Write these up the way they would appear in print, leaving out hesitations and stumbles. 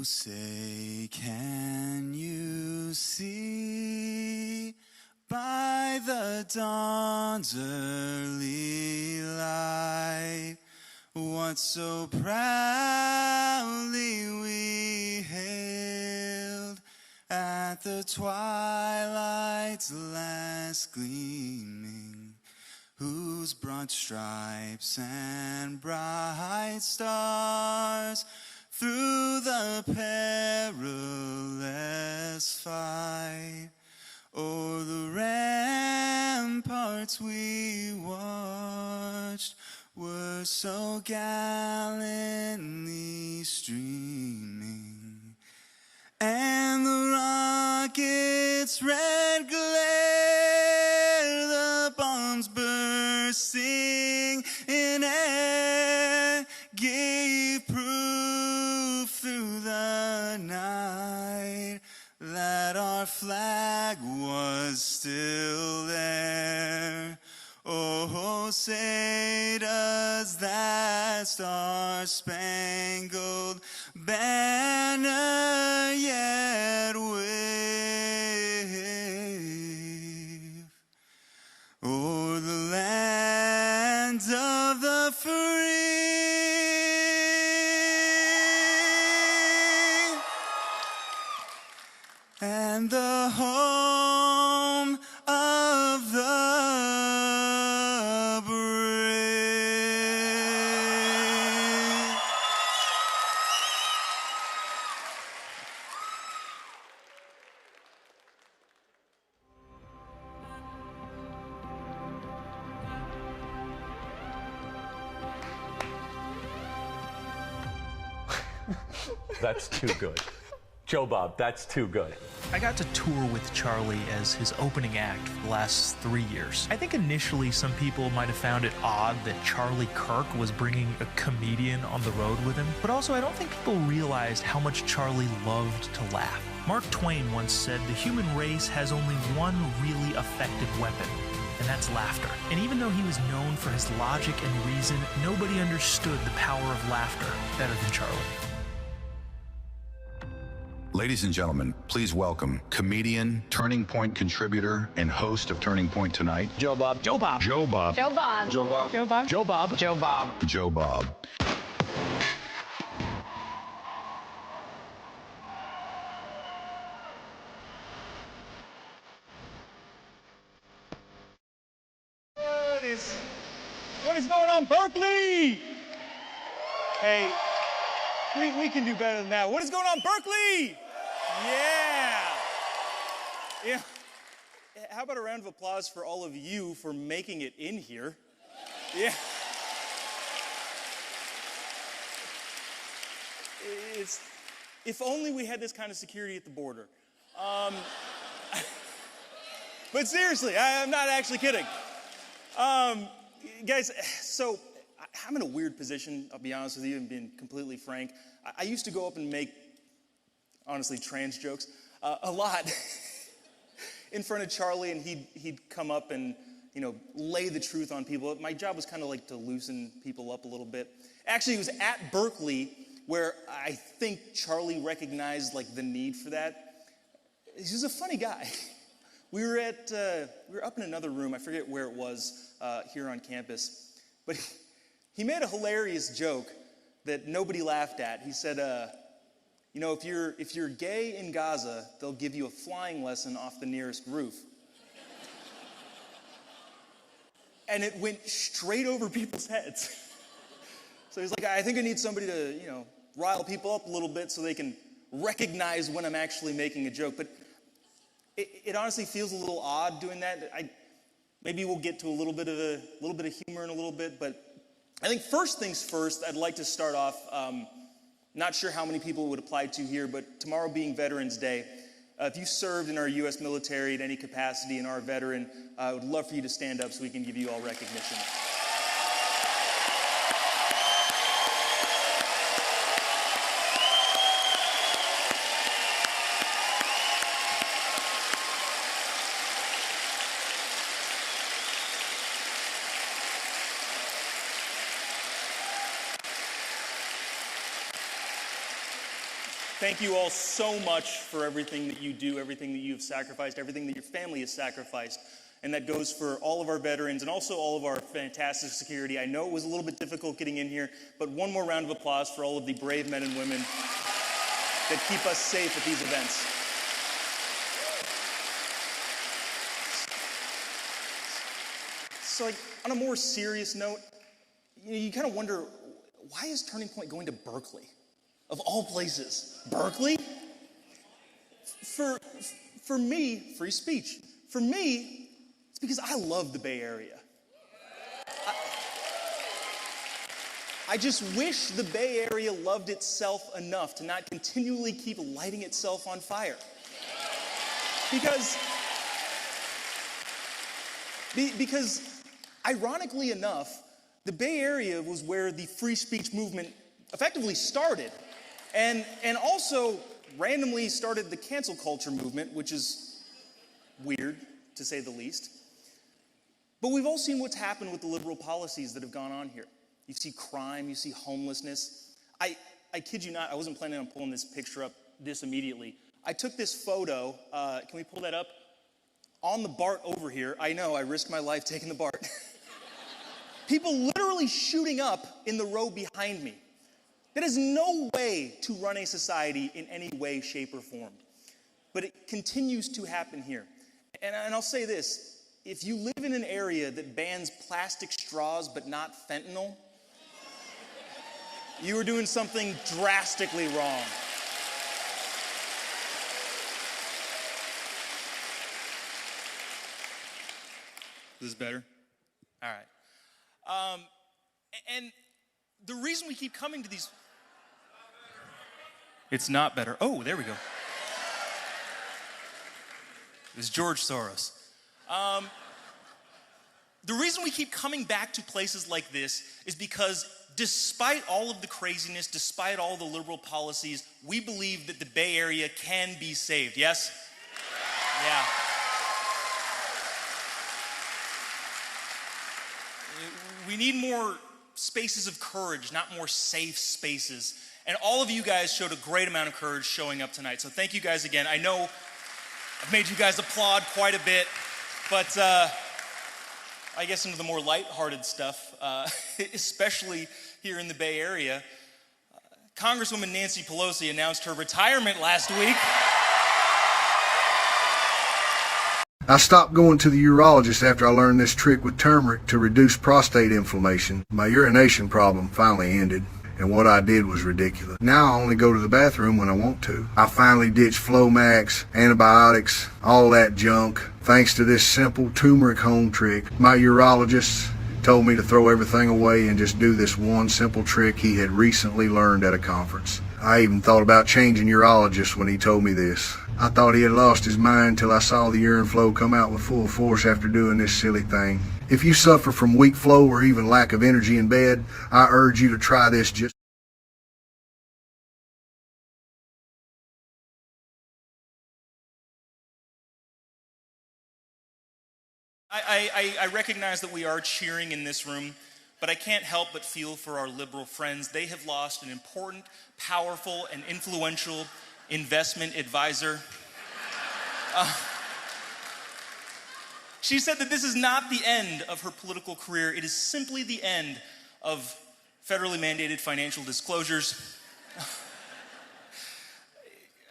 Say, can you see by the dawn's early light what so proudly we hailed at the twilight's last gleaming, whose broad stripes and bright stars through the perilous fight o'er the ramparts we watched were so gallantly streaming, and the rocket's red glare, the bombs bursting in air, gave proof through the night that our flag was still there. Oh, say does that star-spangled banner yet wave o'er the land of the free and the home of the brave. That's too good. Joe Bob, that's too good. I got to tour with Charlie as his opening act for the last 3 years. I think initially some people might have found it odd that Charlie Kirk was bringing a comedian on the road with him, but also I don't think people realized how much Charlie loved to laugh. Mark Twain once said the human race has only one really effective weapon, and that's laughter. And even though he was known for his logic and reason, nobody understood the power of laughter better than Charlie. Ladies and gentlemen, please welcome comedian, Turning Point contributor, and host of Turning Point Tonight, Joe Bob. Joe Bob. Joe Bob. Joe Bob. Joe Bob. Joe Bob. Joe Bob. Joe Bob. Joe Bob. What is going on, Berkeley? Hey, we can do better than that. What is going on, Berkeley? Yeah. How about a round of applause for all of you for making it in here? Yeah. If only we had this kind of security at the border. But seriously, I'm not actually kidding. Guys, so I'm in a weird position, I'll be honest with you, and being completely frank. I used to go up and make, honestly, trans jokes a lot in front of Charlie, and he'd come up and, you know, lay the truth on people. My job was kind of like to loosen people up a little bit. Actually, it was at Berkeley where I think Charlie recognized, like, the need for that. He was a funny guy. We were up in another room, I forget where it was, here on campus, but he made a hilarious joke that nobody laughed at. He said, you know, if you're gay in Gaza, they'll give you a flying lesson off the nearest roof. And it went straight over people's heads. So he's like, I think I need somebody to, you know, rile people up a little bit so they can recognize when I'm actually making a joke. But it honestly feels a little odd doing that. Maybe we'll get to a little bit of humor in a little bit, but I think first things first, I'd like to start off, not sure how many people it would apply to here, but tomorrow being Veterans Day, if you served in our U.S. military at any capacity and are a veteran, I would love for you to stand up so we can give you all recognition. Thank you all so much for everything that you do, everything that you've sacrificed, everything that your family has sacrificed. And that goes for all of our veterans and also all of our fantastic security. I know it was a little bit difficult getting in here, but one more round of applause for all of the brave men and women that keep us safe at these events. So like, on a more serious note, you kind of wonder, why is Turning Point going to Berkeley? Of all places, Berkeley? For me, free speech. For me, it's because I love the Bay Area. I just wish the Bay Area loved itself enough to not continually keep lighting itself on fire. Because ironically enough, the Bay Area was where the free speech movement effectively started, and also randomly started the cancel culture movement, which is weird, to say the least. But we've all seen what's happened with the liberal policies that have gone on here. You see crime, you see homelessness. I kid you not, I wasn't planning on pulling this picture up this immediately. I took this photo, can we pull that up? On the BART over here. I know, I risked my life taking the BART. People literally shooting up in the row behind me. That is no way to run a society in any way, shape, or form. But it continues to happen here. And I'll say this, if you live in an area that bans plastic straws but not fentanyl, you are doing something drastically wrong. Is this better? All right. And the reason we keep coming to these... It's not better. Oh, there we go. It's George Soros. The reason we keep coming back to places like this is because despite all of the craziness, despite all the liberal policies, we believe that the Bay Area can be saved. Yes? Yeah. We need more spaces of courage, not more safe spaces. And all of you guys showed a great amount of courage showing up tonight. So thank you guys again. I know I've made you guys applaud quite a bit, but I guess into the more lighthearted stuff, especially here in the Bay Area. Congresswoman Nancy Pelosi announced her retirement last week. I stopped going to the urologist after I learned this trick with turmeric to reduce prostate inflammation. My urination problem finally ended, and what I did was ridiculous. Now I only go to the bathroom when I want to. I finally ditched Flomax, antibiotics, all that junk, thanks to this simple turmeric home trick. My urologist told me to throw everything away and just do this one simple trick he had recently learned at a conference. I even thought about changing urologists when he told me this. I thought he had lost his mind till I saw the urine flow come out with full force after doing this silly thing. If you suffer from weak flow or even lack of energy in bed, I urge you to try this just I recognize that we are cheering in this room, but I can't help but feel for our liberal friends. They have lost an important, powerful, and influential investment advisor. She said that this is not the end of her political career. It is simply the end of federally mandated financial disclosures.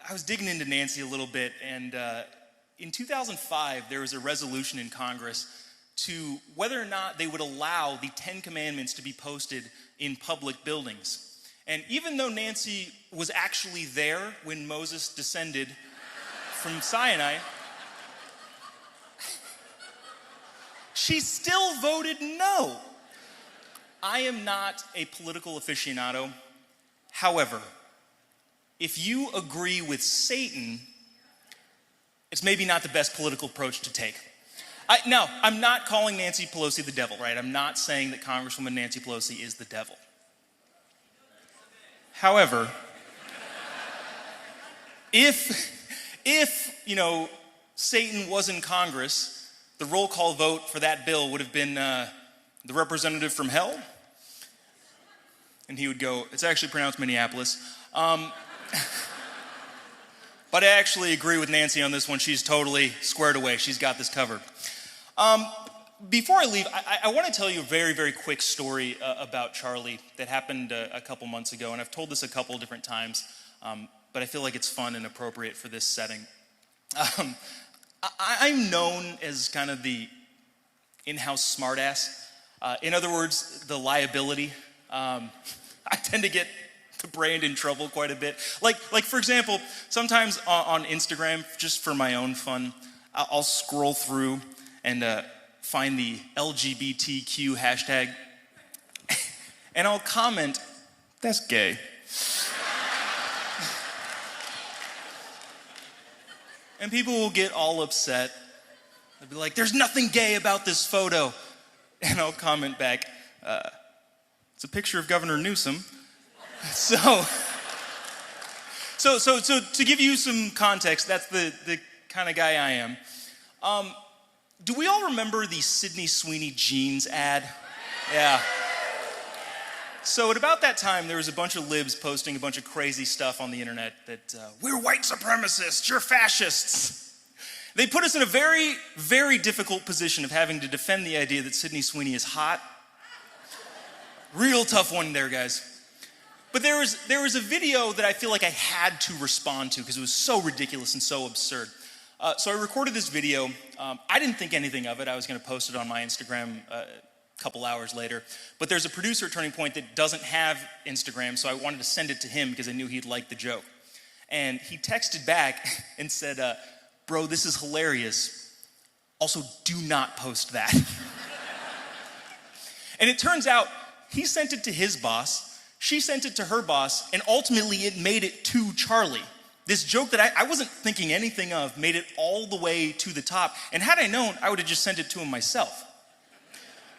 I was digging into Nancy a little bit, and in 2005, there was a resolution in Congress to whether or not they would allow the 10 Commandments to be posted in public buildings. And even though Nancy was actually there when Moses descended from Sinai, she still voted no. I am not a political aficionado. However, if you agree with Satan, it's maybe not the best political approach to take. No, I'm not calling Nancy Pelosi the devil, right? I'm not saying that Congresswoman Nancy Pelosi is the devil. However, if Satan was in Congress, the roll call vote for that bill would have been the representative from hell. And he would go, it's actually pronounced Minneapolis. But I actually agree with Nancy on this one. She's totally squared away. She's got this covered. Before I leave, I want to tell you a very, very quick story about Charlie that happened a couple months ago, and I've told this a couple different times, but I feel like it's fun and appropriate for this setting. I'm known as kind of the in-house smartass. In other words, the liability. I tend to get the brand in trouble quite a bit. Like for example, sometimes on Instagram, just for my own fun, I'll scroll through and find the LGBTQ hashtag, and I'll comment, "That's gay." And people will get all upset. They'll be like, "There's nothing gay about this photo." And I'll comment back, "It's a picture of Governor Newsom." So to give you some context, that's the kind of guy I am. Do we all remember the Sydney Sweeney jeans ad? Yeah. So at about that time, there was a bunch of libs posting a bunch of crazy stuff on the internet that, "We're white supremacists, you're fascists." They put us in a very, very difficult position of having to defend the idea that Sydney Sweeney is hot. Real tough one there, guys. But there was a video that I feel like I had to respond to because it was so ridiculous and so absurd. So I recorded this video. I didn't think anything of it. I was going to post it on my Instagram a couple hours later. But there's a producer at Turning Point that doesn't have Instagram, so I wanted to send it to him because I knew he'd like the joke. And he texted back and said, "Bro, this is hilarious. Also, do not post that." And it turns out he sent it to his boss. She sent it to her boss, and ultimately it made it to Charlie. This joke that I wasn't thinking anything of made it all the way to the top. And had I known, I would have just sent it to him myself.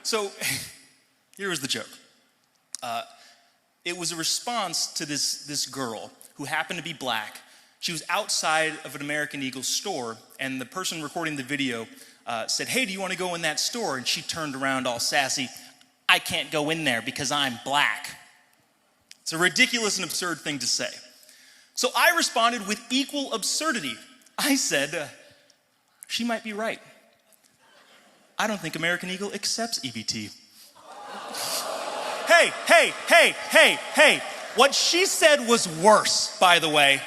So here was the joke. It was a response to this girl who happened to be black. She was outside of an American Eagle store, and the person recording the video said, "Hey, do you want to go in that store?" And she turned around all sassy, "I can't go in there because I'm black." It's a ridiculous and absurd thing to say. So I responded with equal absurdity. I said, "She might be right. I don't think American Eagle accepts EBT." Hey. What she said was worse, by the way.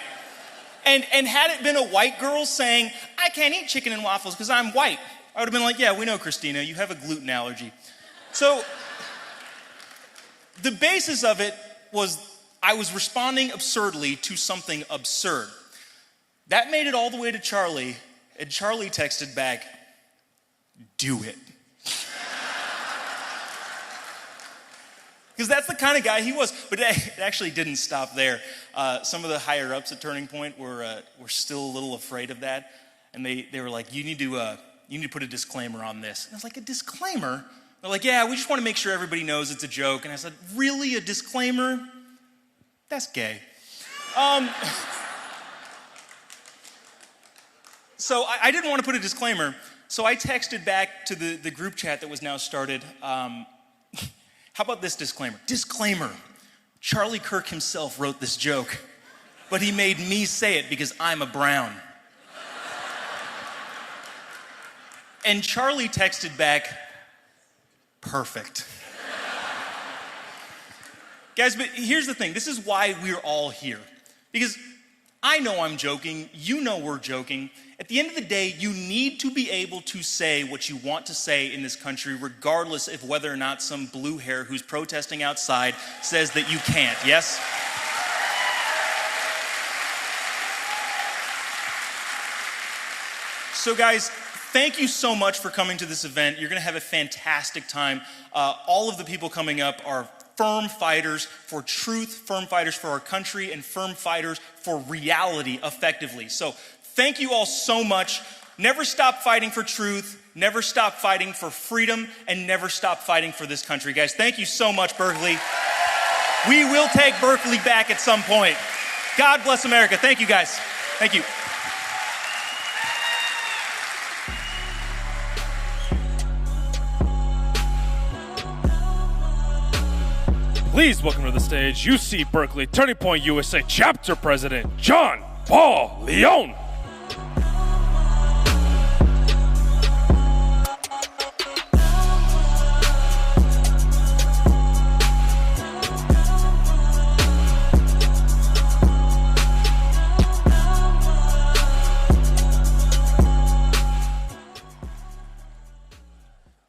And had it been a white girl saying, "I can't eat chicken and waffles because I'm white," I would have been like, "Yeah, we know, Christina, you have a gluten allergy." So the basis of it was I was responding absurdly to something absurd. That made it all the way to Charlie, and Charlie texted back, "Do it." Because that's the kind of guy he was. But it actually didn't stop there. Some of the higher ups at Turning Point were still a little afraid of that. And they were like, you need to put a disclaimer on this. And I was like, "A disclaimer?" They're like, "Yeah, we just want to make sure everybody knows it's a joke." And I said, "Really, a disclaimer? That's gay." So I didn't want to put a disclaimer. So I texted back to the group chat that was now started. How about this disclaimer? Disclaimer. Charlie Kirk himself wrote this joke, but he made me say it because I'm a brown. And Charlie texted back, "Perfect." Guys, but here's the thing. This is why we're all here. Because I know I'm joking. You know we're joking. At the end of the day, you need to be able to say what you want to say in this country, regardless of whether or not some blue hair who's protesting outside says that you can't, yes? So guys, thank you so much for coming to this event. You're gonna have a fantastic time. All of the people coming up are firm fighters for truth, firm fighters for our country, and firm fighters for reality effectively. So thank you all so much. Never stop fighting for truth, never stop fighting for freedom, and never stop fighting for this country. Guys, thank you so much, Berkeley. We will take Berkeley back at some point. God bless America. Thank you, guys. Thank you. Please welcome to the stage UC Berkeley Turning Point USA Chapter President, John Paul Leon.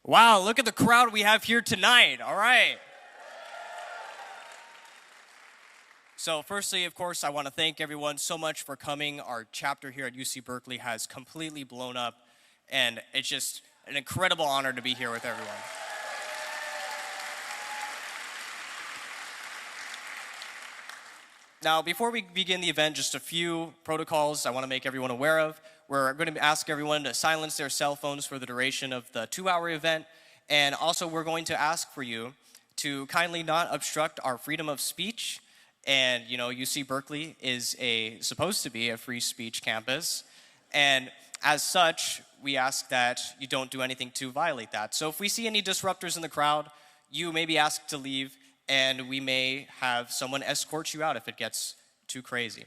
Wow, look at the crowd we have here tonight. All right. So firstly, of course, I want to thank everyone so much for coming. Our chapter here at UC Berkeley has completely blown up, and it's just an incredible honor to be here with everyone. Now, before we begin the event, just a few protocols I want to make everyone aware of. We're going to ask everyone to silence their cell phones for the duration of the 2-hour event. And also, we're going to ask for you to kindly not obstruct our freedom of speech. And, you know, UC Berkeley is supposed to be a free speech campus. And as such, we ask that you don't do anything to violate that. So if we see any disruptors in the crowd, you may be asked to leave, and we may have someone escort you out if it gets too crazy.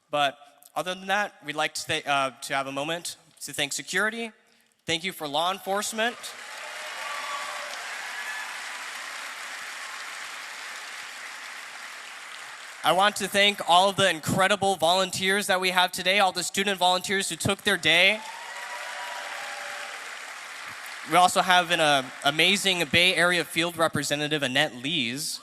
But other than that, we'd like to have a moment to thank security. Thank you for law enforcement. I want to thank all of the incredible volunteers that we have today, all the student volunteers who took their day. We also have an amazing Bay Area field representative, Annette Lees.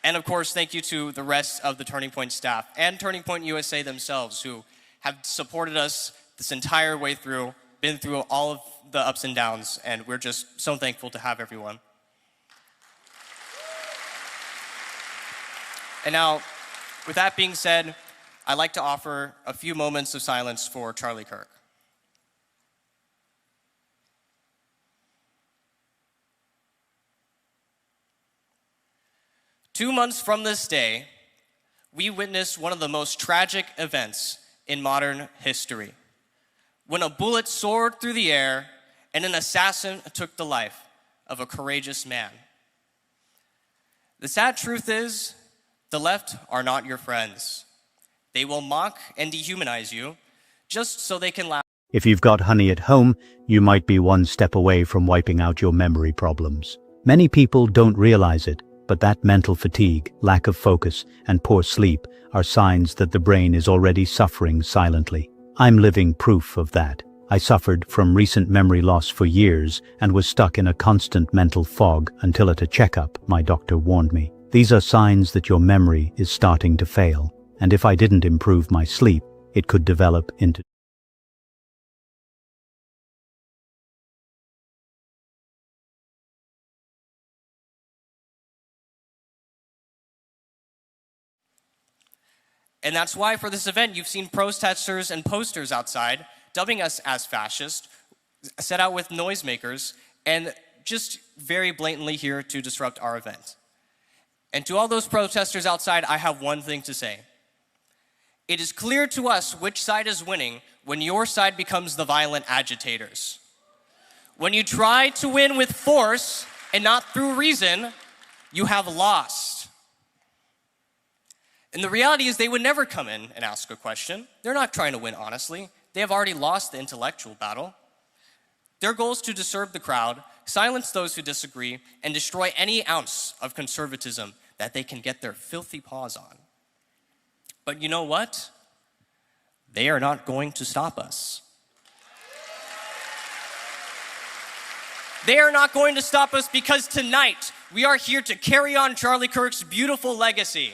And of course, thank you to the rest of the Turning Point staff and Turning Point USA themselves, who have supported us this entire way through, been through all of the ups and downs, and we're just so thankful to have everyone. And now, with that being said, I'd like to offer a few moments of silence for Charlie Kirk. Two months from this day, we witnessed one of the most tragic events in modern history, when a bullet soared through the air and an assassin took the life of a courageous man. The sad truth is, the left are not your friends. They will mock and dehumanize you just so they can laugh. If you've got honey at home, you might be one step away from wiping out your memory problems. Many people don't realize it, but that mental fatigue, lack of focus, and poor sleep are signs that the brain is already suffering silently. I'm living proof of that. I suffered from recent memory loss for years and was stuck in a constant mental fog until at a checkup my doctor warned me. These are signs that your memory is starting to fail, and if I didn't improve my sleep, it could develop into And that's why for this event, you've seen protesters and posters outside dubbing us as fascist, set out with noisemakers, and just very blatantly here to disrupt our event. And to all those protesters outside, I have one thing to say. It is clear to us which side is winning when your side becomes the violent agitators. When you try to win with force and not through reason, you have lost. And the reality is they would never come in and ask a question. They're not trying to win honestly. They have already lost the intellectual battle. Their goal is to disturb the crowd, silence those who disagree, and destroy any ounce of conservatism that they can get their filthy paws on. But you know what? They are not going to stop us. They are not going to stop us because tonight we are here to carry on Charlie Kirk's beautiful legacy.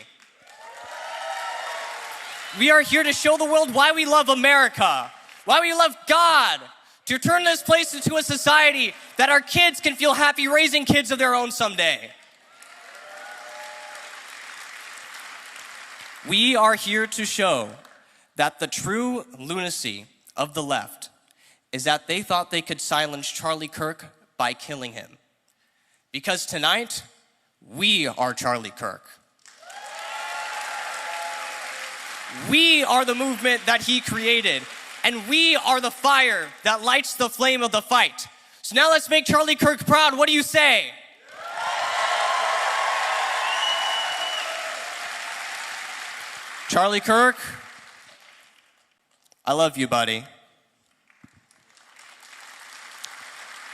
We are here to show the world why we love America, why we love God, to turn this place into a society that our kids can feel happy raising kids of their own someday. We are here to show that the true lunacy of the left is that they thought they could silence Charlie Kirk by killing him. Because tonight, we are Charlie Kirk. We are the movement that he created, and we are the fire that lights the flame of the fight. So now let's make Charlie Kirk proud. What do you say? Charlie Kirk, I love you, buddy.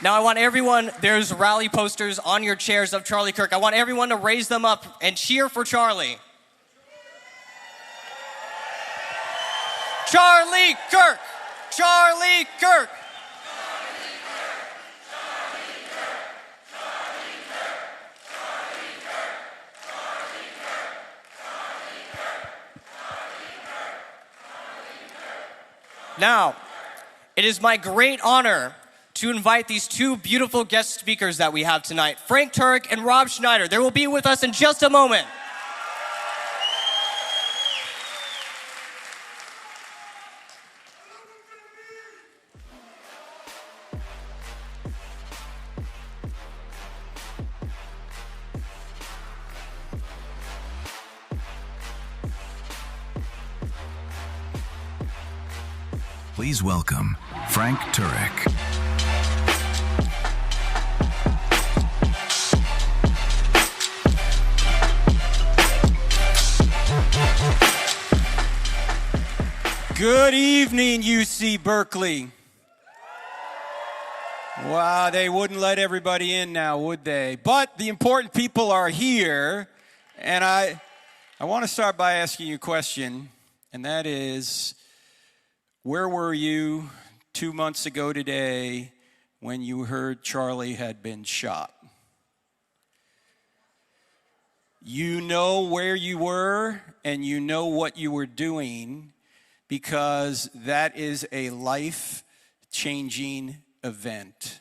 Now I want everyone, there's rally posters on your chairs of Charlie Kirk. I want everyone to raise them up and cheer for Charlie. Charlie Kirk! Charlie Kirk! Now, it is my great honor to invite these two beautiful guest speakers that we have tonight, Frank Turek and Rob Schneider. They will be with us in just a moment. Please welcome Frank Turek. Good evening, UC Berkeley. Wow, they wouldn't let everybody in now, would they? But the important people are here, and I want to start by asking you a question, and that is, where were you 2 months ago today when you heard Charlie had been shot? You know where you were and you know what you were doing, because that is a life-changing event.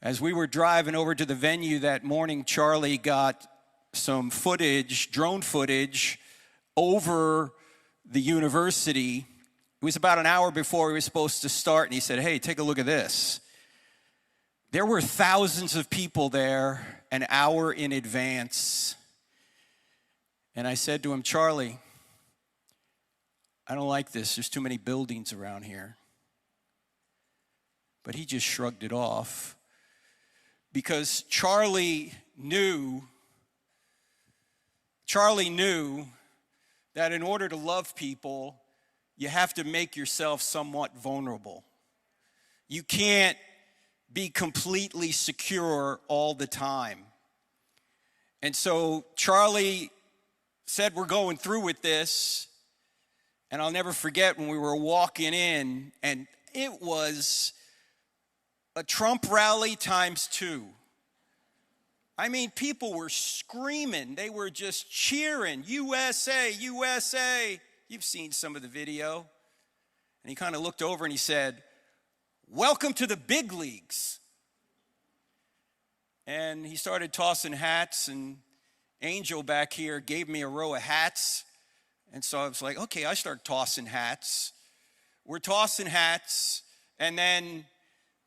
As we were driving over to the venue that morning, Charlie got some footage, drone footage, over the university. It was about an hour before we were supposed to start, and he said, hey, take a look at this. There were thousands of people there an hour in advance. And I said to him, Charlie, I don't like this. There's too many buildings around here. But he just shrugged it off, because Charlie knew that in order to love people, you have to make yourself somewhat vulnerable. You can't be completely secure all the time. And so Charlie said, we're going through with this. And I'll never forget when we were walking in, and it was a Trump rally times 2. I mean, people were screaming. They were just cheering, USA, USA. You've seen some of the video. And he kind of looked over and he said, welcome to the big leagues. And he started tossing hats, and Angel back here gave me a row of hats. And so I was like, okay, I start tossing hats. We're tossing hats, and then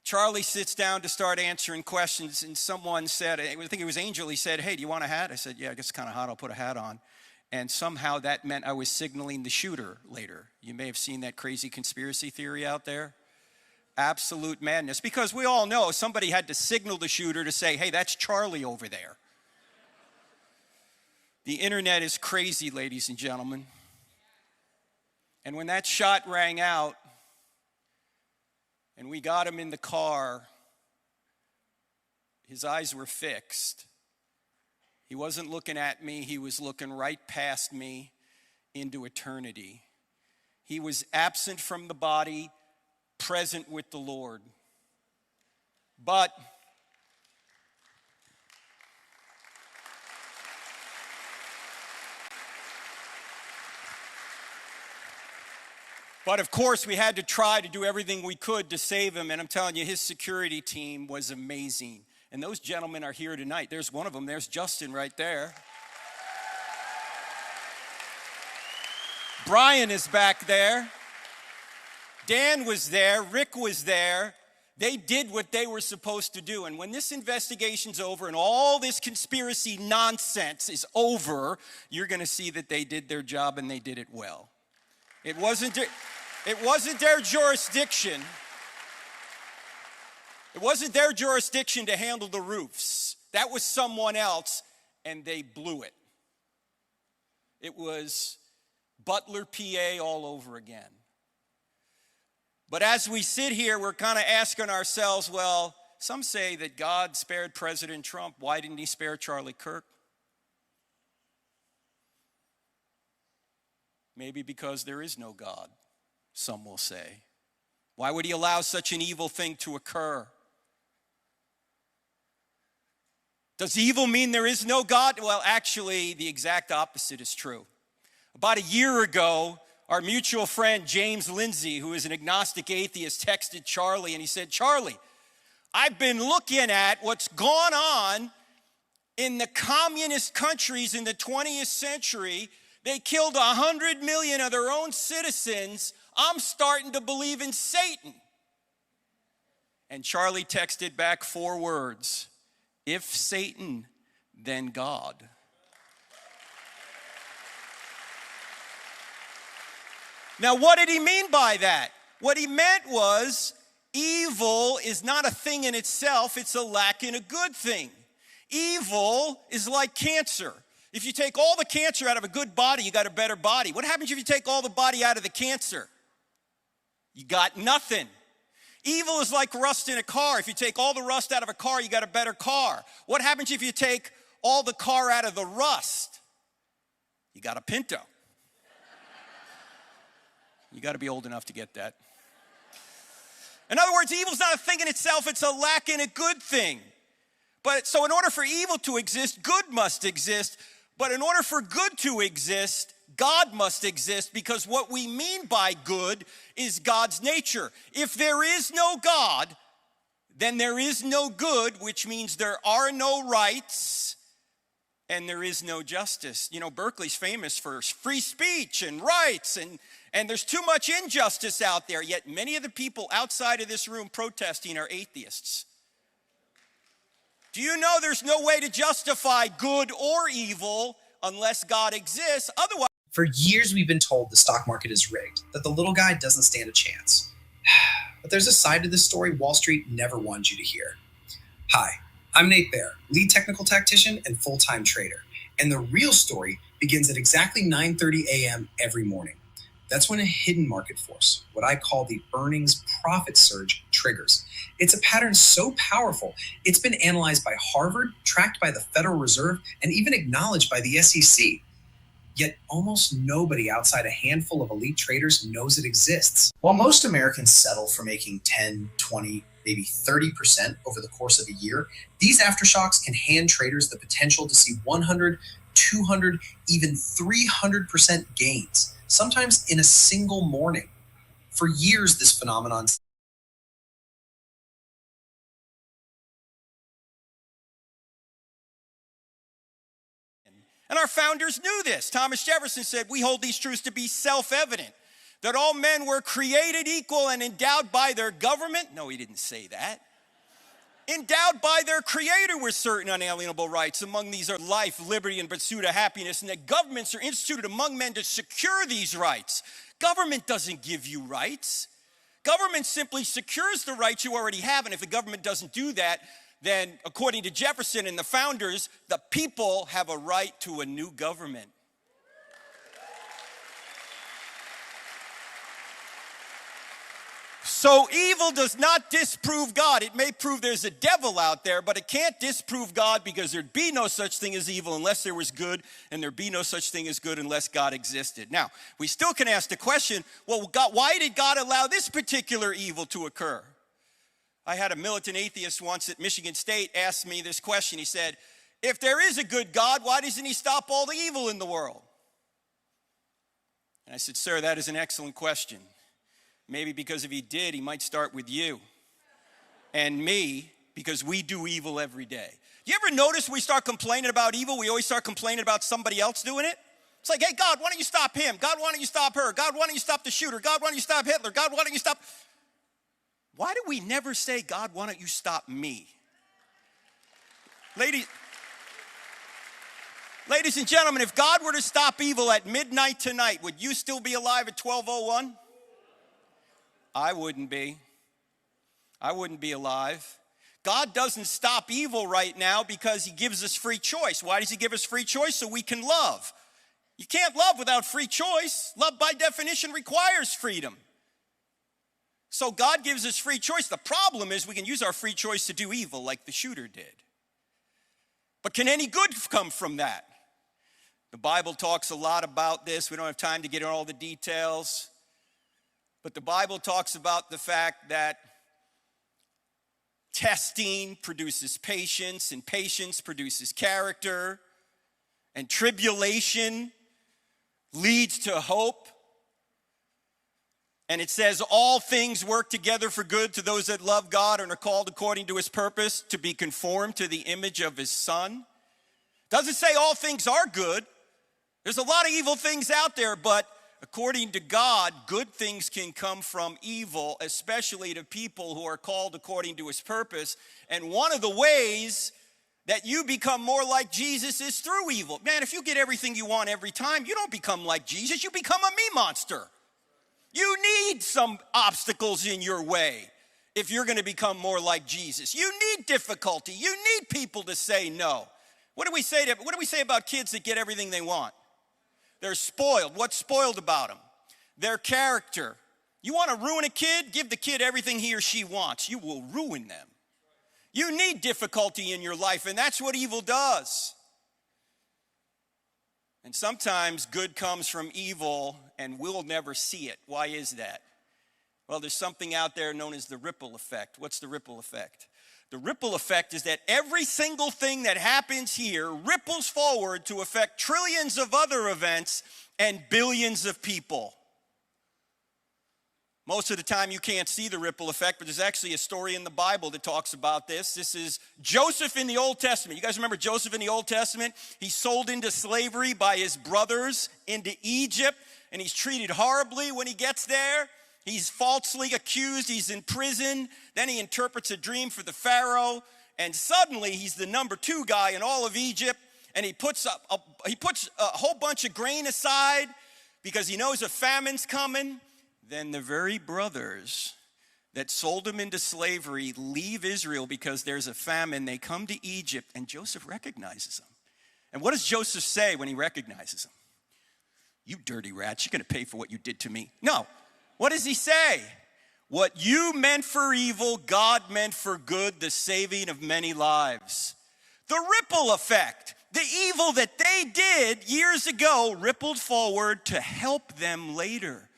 Charlie sits down to start answering questions, and someone said, I think it was Angel, he said, hey, do you want a hat? I said, yeah, I guess it's kind of hot, I'll put a hat on. And somehow that meant I was signaling the shooter later. You may have seen that crazy conspiracy theory out there. Absolute madness, because we all know somebody had to signal the shooter to say, hey, that's Charlie over there. The internet is crazy, ladies and gentlemen. And when that shot rang out, and we got him in the car, his eyes were fixed. He wasn't looking at me, he was looking right past me into eternity. He was absent from the body, present with the Lord. But of course, we had to try to do everything we could to save him, and I'm telling you, his security team was amazing. And those gentlemen are here tonight. There's one of them. There's Justin right there. Brian is back there. Dan was there. Rick was there. They did what they were supposed to do. And when this investigation's over and all this conspiracy nonsense is over, you're going to see that they did their job and they did it well. It wasn't their jurisdiction. It wasn't their jurisdiction to handle the roofs. That was someone else, and they blew it. It was Butler, PA all over again. But as we sit here, we're kind of asking ourselves, well, some say that God spared President Trump. Why didn't he spare Charlie Kirk? Maybe because there is no God, some will say. Why would he allow such an evil thing to occur? Does evil mean there is no God? Well, actually, the exact opposite is true. About a year ago, our mutual friend James Lindsay, who is an agnostic atheist, texted Charlie and he said, Charlie, I've been looking at what's gone on in the communist countries in the 20th century. They killed 100 million of their own citizens. I'm starting to believe in Satan. And Charlie texted back 4 words, if Satan, then God. Now, what did he mean by that? What he meant was evil is not a thing in itself, it's a lack in a good thing. Evil is like cancer. If you take all the cancer out of a good body, you got a better body. What happens if you take all the body out of the cancer? You got nothing. Evil is like rust in a car. If you take all the rust out of a car, you got a better car. What happens if you take all the car out of the rust? You got a Pinto. You got to be old enough to get that. In other words, evil's not a thing in itself, it's a lack in a good thing. But so in order for evil to exist, good must exist. But in order for good to exist, God must exist, because what we mean by good is God's nature. If there is no God, then there is no good, which means there are no rights and there is no justice. You know, Berkeley's famous for free speech and rights, and there's too much injustice out there, yet many of the people outside of this room protesting are atheists. Do you know there's no way to justify good or evil unless God exists? Otherwise, for years we've been told the stock market is rigged, that the little guy doesn't stand a chance. But there's a side to this story Wall Street never wanted you to hear. Hi, I'm Nate Baer, lead technical tactician and full-time trader. And the real story begins at exactly 9:30 a.m. every morning. That's when a hidden market force, what I call the earnings profit surge, triggers. It's a pattern so powerful, it's been analyzed by Harvard, tracked by the Federal Reserve, and even acknowledged by the SEC. Yet almost nobody outside a handful of elite traders knows it exists. While most Americans settle for making 10, 20, maybe 30% over the course of a year, these aftershocks can hand traders the potential to see 100, 200, even 300% gains, sometimes in a single morning. For years, this phenomenon and our founders knew this. Thomas Jefferson said, we hold these truths to be self-evident, that all men were created equal and endowed by their government. No, he didn't say that. Endowed by their creator with certain unalienable rights. Among these are life, liberty, and pursuit of happiness, and that governments are instituted among men to secure these rights. Government doesn't give you rights. Government simply secures the rights you already have, and if the government doesn't do that, then according to Jefferson and the founders, the people have a right to a new government. So evil does not disprove God. It may prove there's a devil out there, but it can't disprove God, because there'd be no such thing as evil unless there was good, and there'd be no such thing as good unless God existed. Now, we still can ask the question, well, God, why did God allow this particular evil to occur? I had a militant atheist once at Michigan State ask me this question. He said, if there is a good God, why doesn't he stop all the evil in the world? And I said, sir, that is an excellent question. Maybe because if he did, he might start with you and me, because we do evil every day. You ever notice when we start complaining about evil, we always start complaining about somebody else doing it? It's like, hey, God, why don't you stop him? God, why don't you stop her? God, why don't you stop the shooter? God, why don't you stop Hitler? God, why don't you stop... Why do we never say, God, why don't you stop me? Ladies and gentlemen, if God were to stop evil at midnight tonight, would you still be alive at 12:01? I wouldn't be. I wouldn't be alive. God doesn't stop evil right now because he gives us free choice. Why does he give us free choice? So we can love. You can't love without free choice. Love by definition requires freedom. So God gives us free choice. The problem is we can use our free choice to do evil like the shooter did. But can any good come from that? The Bible talks a lot about this. We don't have time to get into all the details. But the Bible talks about the fact that testing produces patience, and patience produces character, and tribulation leads to hope. And it says all things work together for good to those that love God and are called according to his purpose to be conformed to the image of his Son. Doesn't say all things are good. There's a lot of evil things out there, but according to God, good things can come from evil, especially to people who are called according to his purpose. And one of the ways that you become more like Jesus is through evil. Man, if you get everything you want every time, you don't become like Jesus, you become a me monster. You need some obstacles in your way if you're going to become more like Jesus. You need difficulty. You need people to say no. What do we say about kids that get everything they want? They're spoiled. What's spoiled about them? Their character. You want to ruin a kid? Give the kid everything he or she wants. You will ruin them. You need difficulty in your life, and that's what evil does. And sometimes good comes from evil, and we'll never see it. Why is that? Well, there's something out there known as the ripple effect. What's the ripple effect? The ripple effect is that every single thing that happens here ripples forward to affect trillions of other events and billions of people. Most of the time you can't see the ripple effect, but there's actually a story in the Bible that talks about this. This is Joseph in the Old Testament. You guys remember Joseph in the Old Testament? He's sold into slavery by his brothers into Egypt, and he's treated horribly when he gets there. He's falsely accused. He's in prison. Then he interprets a dream for the Pharaoh, and suddenly he's the number 2 guy in all of Egypt, and he puts a whole bunch of grain aside because he knows a famine's coming. Then the very brothers that sold him into slavery leave Israel because there's a famine. They come to Egypt, and Joseph recognizes them. And what does Joseph say when he recognizes them? You dirty rats, you're going to pay for what you did to me. No. What does he say? What you meant for evil, God meant for good, the saving of many lives. The ripple effect. The evil that they did years ago rippled forward to help them later.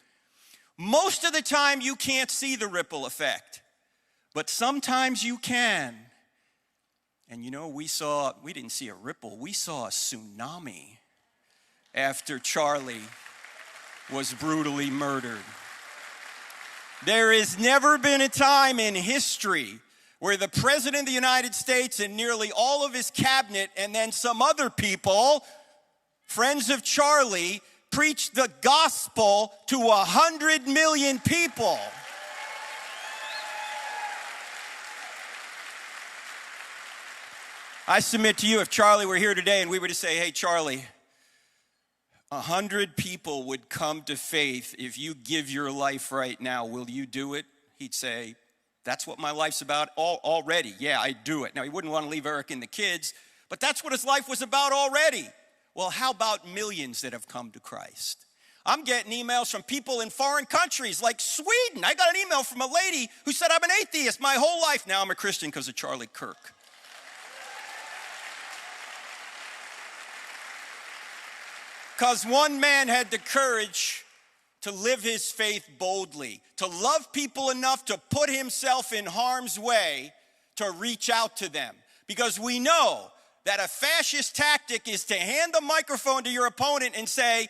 Most of the time you can't see the ripple effect, but sometimes you can. And you know, we didn't see a ripple, we saw a tsunami after Charlie was brutally murdered. There has never been a time in history where the President of the United States and nearly all of his cabinet and then some other people, friends of Charlie, preached the gospel to 100 million people. I submit to you, if Charlie were here today and we were to say, hey, Charlie, 100 people would come to faith if you give your life right now. Will you do it? He'd say, that's what my life's about already. Yeah, I'd do it. Now, he wouldn't want to leave Eric and the kids, but that's what his life was about already. Well, how about millions that have come to Christ? I'm getting emails from people in foreign countries like Sweden. I got an email from a lady who said, I'm an atheist my whole life. Now I'm a Christian because of Charlie Kirk. Because one man had the courage to live his faith boldly, to love people enough to put himself in harm's way to reach out to them. Because we know that a fascist tactic is to hand the microphone to your opponent and say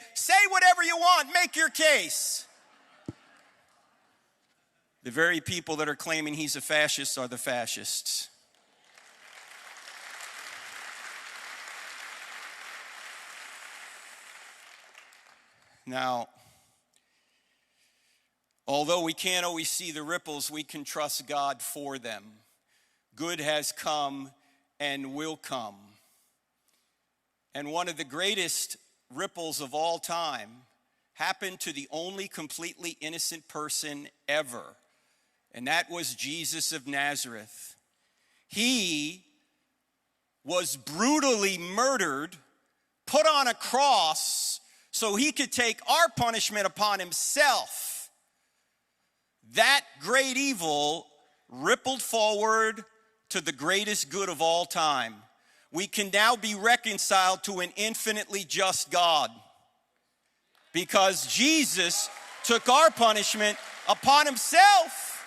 whatever you want, make your case. The very people that are claiming he's a fascist are the fascists. Now, although we can't always see the ripples, we can trust God for them. Good has come and will come. And one of the greatest ripples of all time happened to the only completely innocent person ever, and that was Jesus of Nazareth. He was brutally murdered, put on a cross, so he could take our punishment upon himself. That great evil rippled forward to the greatest good of all time. We can now be reconciled to an infinitely just God because Jesus took our punishment upon himself.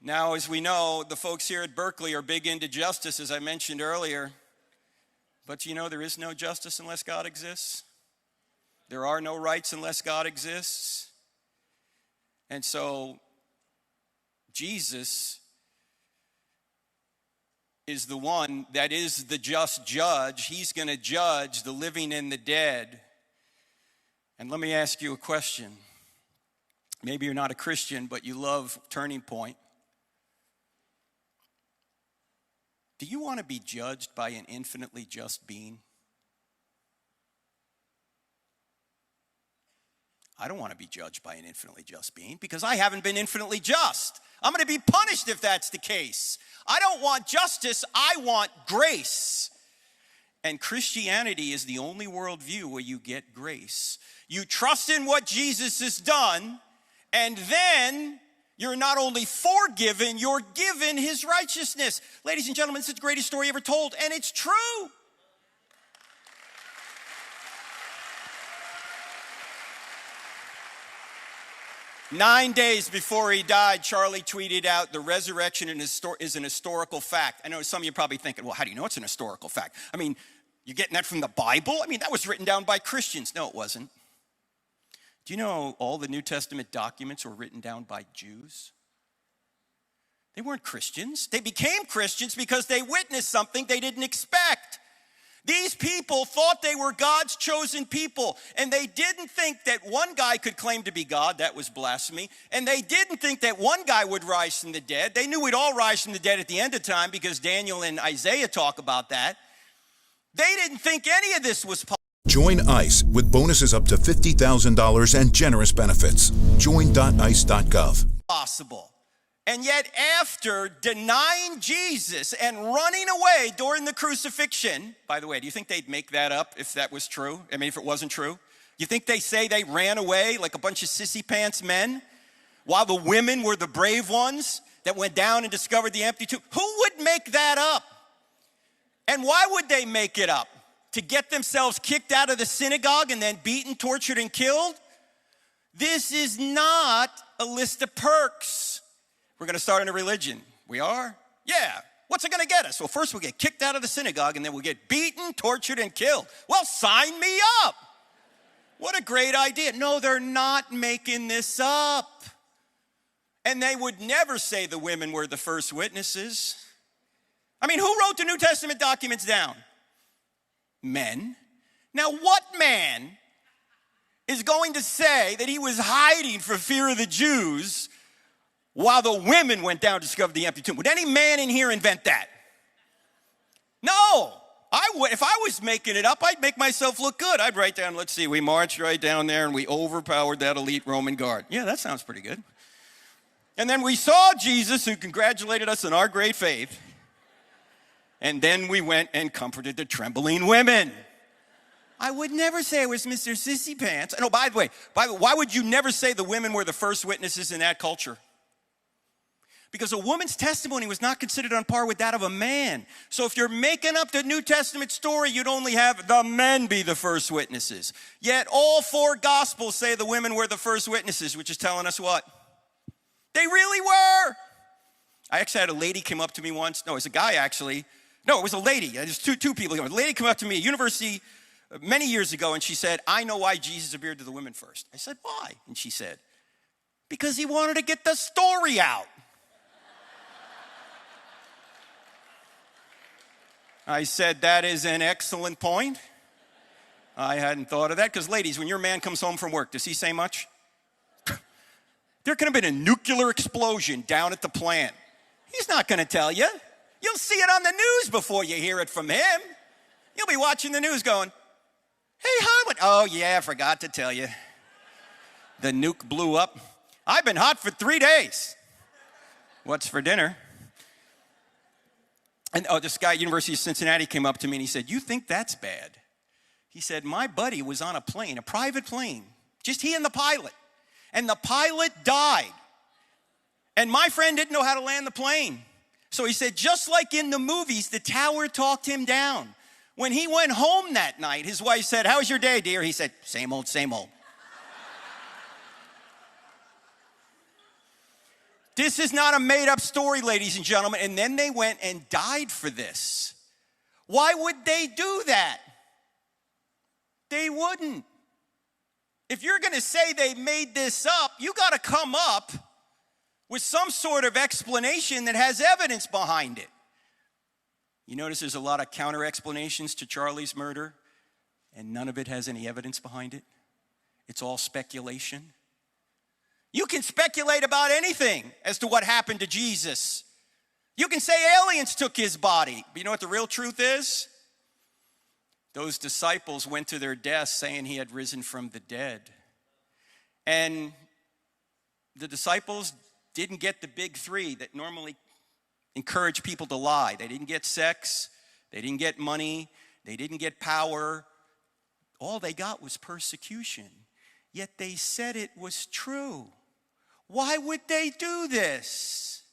Now, as we know, the folks here at Berkeley are big into justice, as I mentioned earlier. But you know, there is no justice unless God exists. There are no rights unless God exists. And so, Jesus is the one that is the just judge. He's going to judge the living and the dead. And let me ask you a question. Maybe you're not a Christian, but you love Turning Point. Do you want to be judged by an infinitely just being? I don't want to be judged by an infinitely just being because I haven't been infinitely just. I'm going to be punished if that's the case. I don't want justice, I want grace. And Christianity is the only worldview where you get grace. You trust in what Jesus has done, and then you're not only forgiven, you're given his righteousness. Ladies and gentlemen, this is the greatest story ever told, and it's true. "9 days before he died, Charlie tweeted out, "The resurrection is an historical fact." I know some of you are probably thinking, well, how do you know it's an historical fact? I mean, you're getting that from the Bible? I mean, that was written down by Christians. No, it wasn't. Do you know all the New Testament documents were written down by Jews? They weren't Christians. They became Christians because they witnessed something they didn't expect. These people thought they were God's chosen people, and they didn't think that one guy could claim to be God. That was blasphemy. And they didn't think that one guy would rise from the dead. They knew we'd all rise from the dead at the end of time because Daniel and Isaiah talk about that. They didn't think any of this was possible. Join ICE with bonuses up to $50,000 and generous benefits. Join.ice.gov. Possible. And yet after denying Jesus and running away during the crucifixion, by the way, do you think they'd make that up if that was true? I mean, if it wasn't true? You think they say they ran away like a bunch of sissy pants men while the women were the brave ones that went down and discovered the empty tomb? Who would make that up? And why would they make it up? To get themselves kicked out of the synagogue and then beaten, tortured, and killed? This is not a list of perks. We're going to start in a religion. We are? Yeah. What's it going to get us? Well, first we'll get kicked out of the synagogue and then we'll get beaten, tortured, and killed. Well, sign me up. What a great idea. No, they're not making this up. And they would never say the women were the first witnesses. I mean, who wrote the New Testament documents down? Men. Now, what man is going to say that he was hiding for fear of the Jews while the women went down and discovered the empty tomb? Would any man in here invent that? No. I would. If I was making it up, I'd make myself look good. I'd write down, let's see, we marched right down there and we overpowered that elite Roman guard. Yeah, that sounds pretty good. And then we saw Jesus, who congratulated us on our great faith. And then we went and comforted the trembling women. I would never say it was Mr. Sissy Pants. No, by the way, why would you never say the women were the first witnesses in that culture? Because a woman's testimony was not considered on par with that of a man. So if you're making up the New Testament story, you'd only have the men be the first witnesses. Yet all four Gospels say the women were the first witnesses, which is telling us what? They really were. I actually had a lady come up to me once. No, it was a guy actually. No, it was a lady. There's two people. A lady came up to me at university many years ago, and she said, I know why Jesus appeared to the women first. I said, why? And she said, because he wanted to get the story out. I said, that is an excellent point. I hadn't thought of that, because ladies, when your man comes home from work, does he say much? There could have been a nuclear explosion down at the plant. He's not going to tell you. You'll see it on the news before you hear it from him. You'll be watching the news going, hey, hon, oh, yeah, I forgot to tell you. The nuke blew up. I've been hot for 3 days. What's for dinner? And this guy at University of Cincinnati came up to me and he said, "You think that's bad?" He said, "My buddy was on a plane, a private plane, just he and the pilot. And the pilot died. And my friend didn't know how to land the plane. So he said, just like in the movies, the tower talked him down. When he went home that night, his wife said, 'How was your day, dear?' He said, 'Same old, same old.'" This is not a made-up story, ladies and gentlemen. And then they went and died for this. Why would they do that? They wouldn't. If you're going to say they made this up, you got to come up with some sort of explanation that has evidence behind it. You notice there's a lot of counter-explanations to Charlie's murder, and none of it has any evidence behind it. It's all speculation. You can speculate about anything as to what happened to Jesus. You can say aliens took his body. But you know what the real truth is? Those disciples went to their deaths saying he had risen from the dead. And the disciples didn't get the big three that normally encourage people to lie. They didn't get sex. They didn't get money. They didn't get power. All they got was persecution. Yet they said it was true. Why would they do this?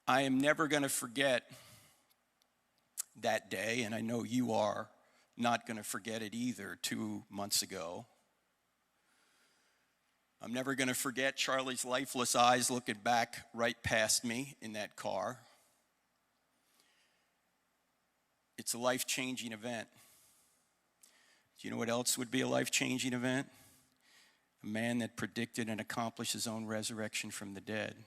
I am never going to forget that day, and I know you are not going to forget it either 2 months ago. I'm never going to forget Charlie's lifeless eyes looking back right past me in that car. It's a life-changing event. Do you know what else would be a life-changing event? A man that predicted and accomplished his own resurrection from the dead.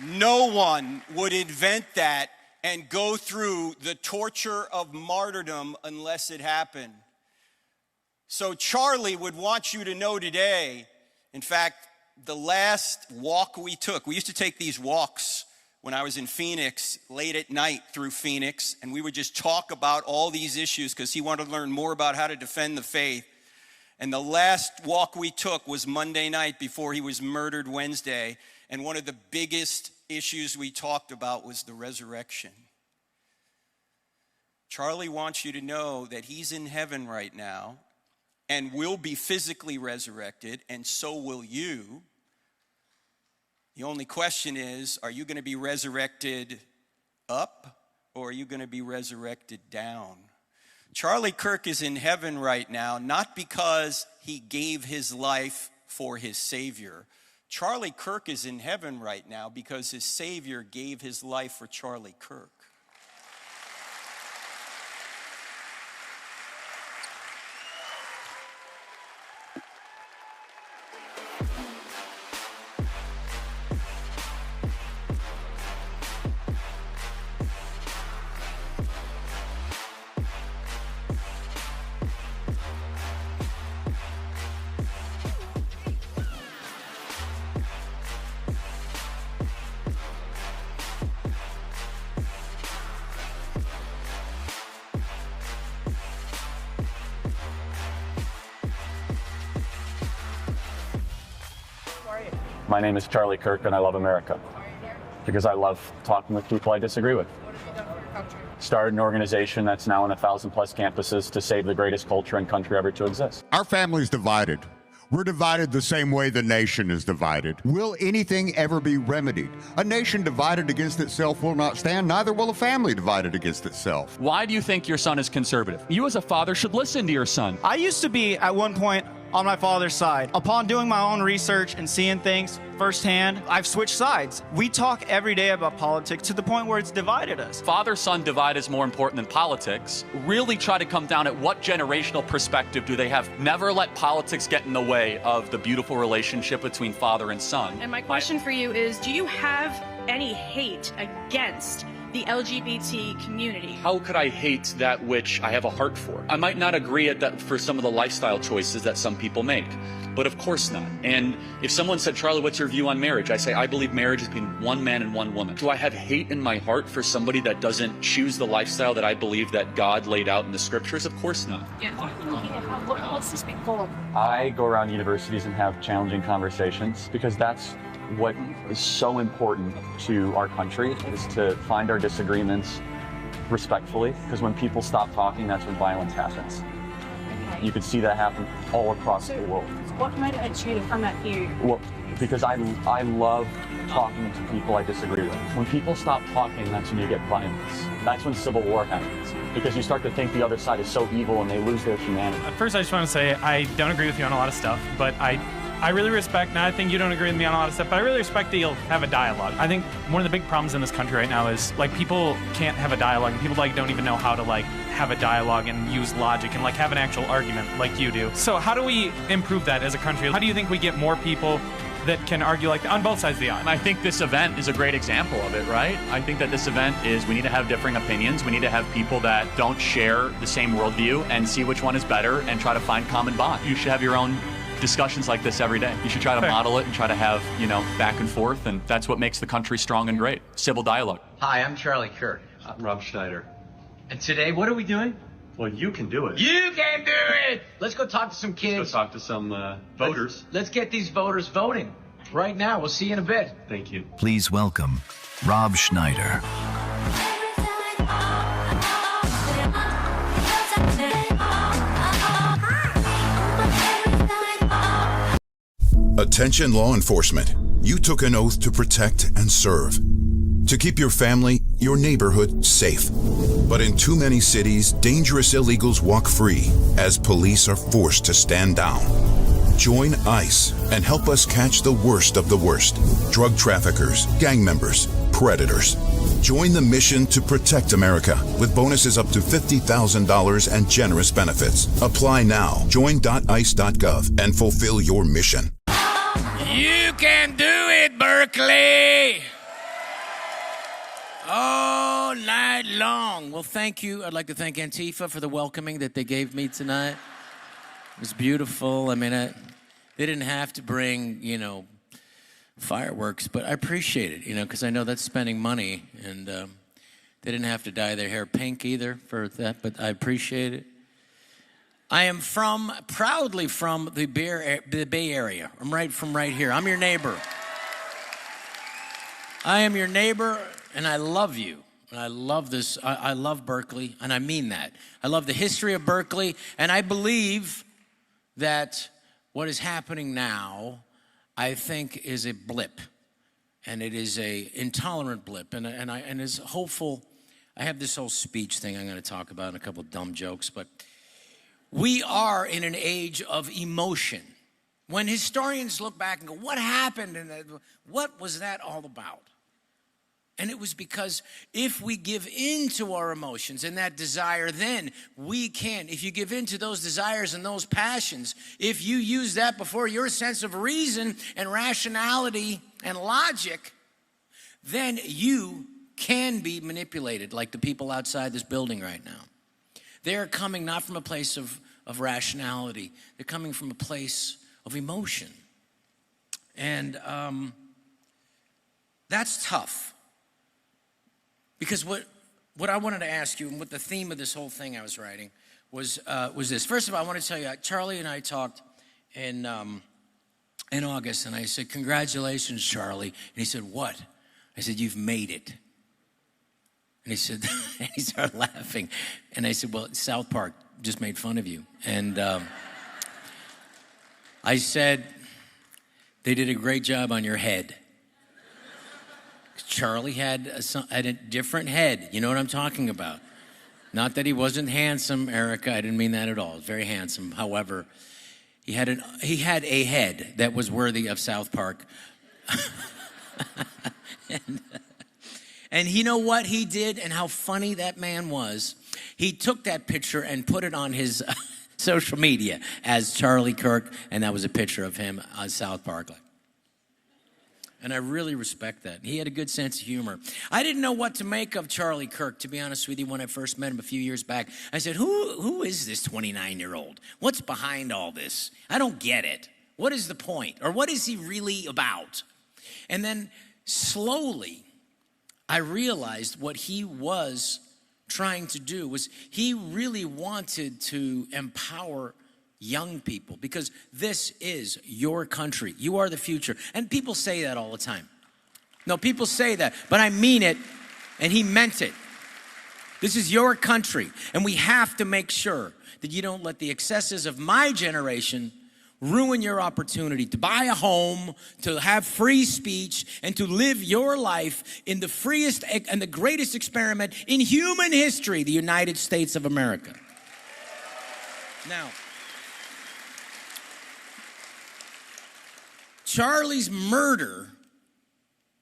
No one would invent that and go through the torture of martyrdom unless it happened. So Charlie would want you to know today, in fact, the last walk we took, we used to take these walks when I was in Phoenix, late at night through Phoenix, and we would just talk about all these issues because he wanted to learn more about how to defend the faith. And the last walk we took was Monday night before he was murdered Wednesday, and one of the biggest issues we talked about was the resurrection. Charlie wants you to know that he's in heaven right now and will be physically resurrected, and so will you. The only question is, are you going to be resurrected up or are you going to be resurrected down? Charlie Kirk is in heaven right now, not because he gave his life for his Savior. Charlie Kirk is in heaven right now because his Savior gave his life for Charlie Kirk. My name is Charlie Kirk, and I love America because I love talking with people I disagree with. Started an organization that's now in 1,000+ campuses to save the greatest culture and country ever to exist. Our family's divided. We're divided the same way the nation is divided. Will anything ever be remedied? A nation divided against itself will not stand, neither will a family divided against itself. Why do you think your son is conservative? You as a father should listen to your son. I used to be, at one point, on my father's side. Upon doing my own research and seeing things firsthand, I've switched sides. We talk every day about politics to the point where it's divided us. Father-son divide is more important than politics. Really try to come down at what generational perspective do they have. Never let politics get in the way of the beautiful relationship between father and son. And my question for you is, do you have any hate against the LGBT community. How could I hate that which I have a heart for? I might not agree at that for some of the lifestyle choices that some people make, but of course not. And if someone said, Charlie, what's your view on marriage? I say, I believe marriage is between one man and one woman. Do I have hate in my heart for somebody that doesn't choose the lifestyle that I believe that God laid out in the scriptures? Of course not. What's this big goal? I go around universities and have challenging conversations because that's what is so important to our country, is to find our disagreements respectfully, because when people stop talking, that's when violence happens. You could see that happen all across the world. What motivates you to come out here? Well, because I love talking to people I disagree with. When people stop talking, that's when you get violence. That's when civil war happens, because you start to think the other side is so evil and they lose their humanity. First, I just want to say I don't agree with you on a lot of stuff, but I really respect, and I think you don't agree with me on a lot of stuff, but I really respect that you'll have a dialogue. I think one of the big problems in this country right now is, like, people can't have a dialogue, and people, like, don't even know how to, like, have a dialogue and use logic and, like, have an actual argument like you do. So how do we improve that as a country? How do you think we get more people that can argue, like, on both sides of the aisle? And I think this event is a great example of it, right? I think that this event is, we need to have differing opinions. We need to have people that don't share the same worldview and see which one is better and try to find common bond. You should have your own discussions like this every day. You should try to model it and try to have, back and forth, and that's what makes the country strong and great. Civil dialogue. Hi, I'm Charlie Kirk. Rob Schneider. And today, what are we doing? Well, you can do it. You can do it! Let's go talk to some kids. Let's go talk to some voters. Let's get these voters voting. Right now. We'll see you in a bit. Thank you. Please welcome Rob Schneider. Attention law enforcement. You took an oath to protect and serve. To keep your family, your neighborhood safe. But in too many cities, dangerous illegals walk free as police are forced to stand down. Join ICE and help us catch the worst of the worst. Drug traffickers, gang members, predators. Join the mission to protect America with bonuses up to $50,000 and generous benefits. Apply now. Join.ice.gov and fulfill your mission. You can do it, Berkeley! All night long. Well, thank you. I'd like to thank Antifa for the welcoming that they gave me tonight. It was beautiful. I mean, they didn't have to bring, fireworks, but I appreciate it, because I know that's spending money, and they didn't have to dye their hair pink either for that, but I appreciate it. I am proudly from the Bay Area. I'm right here. I'm your neighbor. I am your neighbor, and I love you. And I love this. I love Berkeley, and I mean that. I love the history of Berkeley, and I believe that what is happening now, I think, is a blip, and it is a intolerant blip, and is hopeful. I have this whole speech thing I'm going to talk about and a couple of dumb jokes, but we are in an age of emotion. When historians look back and go, what happened, and what was that all about? And it was because if we give in to our emotions and that desire, then we can. If you give in to those desires and those passions, if you use that before your sense of reason and rationality and logic, then you can be manipulated like the people outside this building right now. They're coming not from a place of rationality. They're coming from a place of emotion. And that's tough. Because what I wanted to ask you, and what the theme of this whole thing I was writing was this. First of all, I want to tell you, Charlie and I talked in August, and I said, congratulations, Charlie. And he said, what? I said, you've made it. And he said, and he started laughing. And I said, well, South Park just made fun of you. And I said, they did a great job on your head. Charlie had a different head. You know what I'm talking about. Not that he wasn't handsome, Erica. I didn't mean that at all. Very handsome. However, he had a head that was worthy of South Park. And you know what he did and how funny that man was? He took that picture and put it on his social media as Charlie Kirk, and that was a picture of him on South Park. And I really respect that. He had a good sense of humor. I didn't know what to make of Charlie Kirk, to be honest with you, when I first met him a few years back. I said, who is this 29-year-old? What's behind all this? I don't get it. What is the point? Or what is he really about? And then slowly, I realized what he was trying to do was he really wanted to empower young people, because this is your country. You are the future. And people say that all the time. No, people say that, but I mean it, and he meant it. This is your country, and we have to make sure that you don't let the excesses of my generation ruin your opportunity to buy a home, to have free speech, and to live your life in the freest and the greatest experiment in human history, the United States of America. Now, Charlie's murder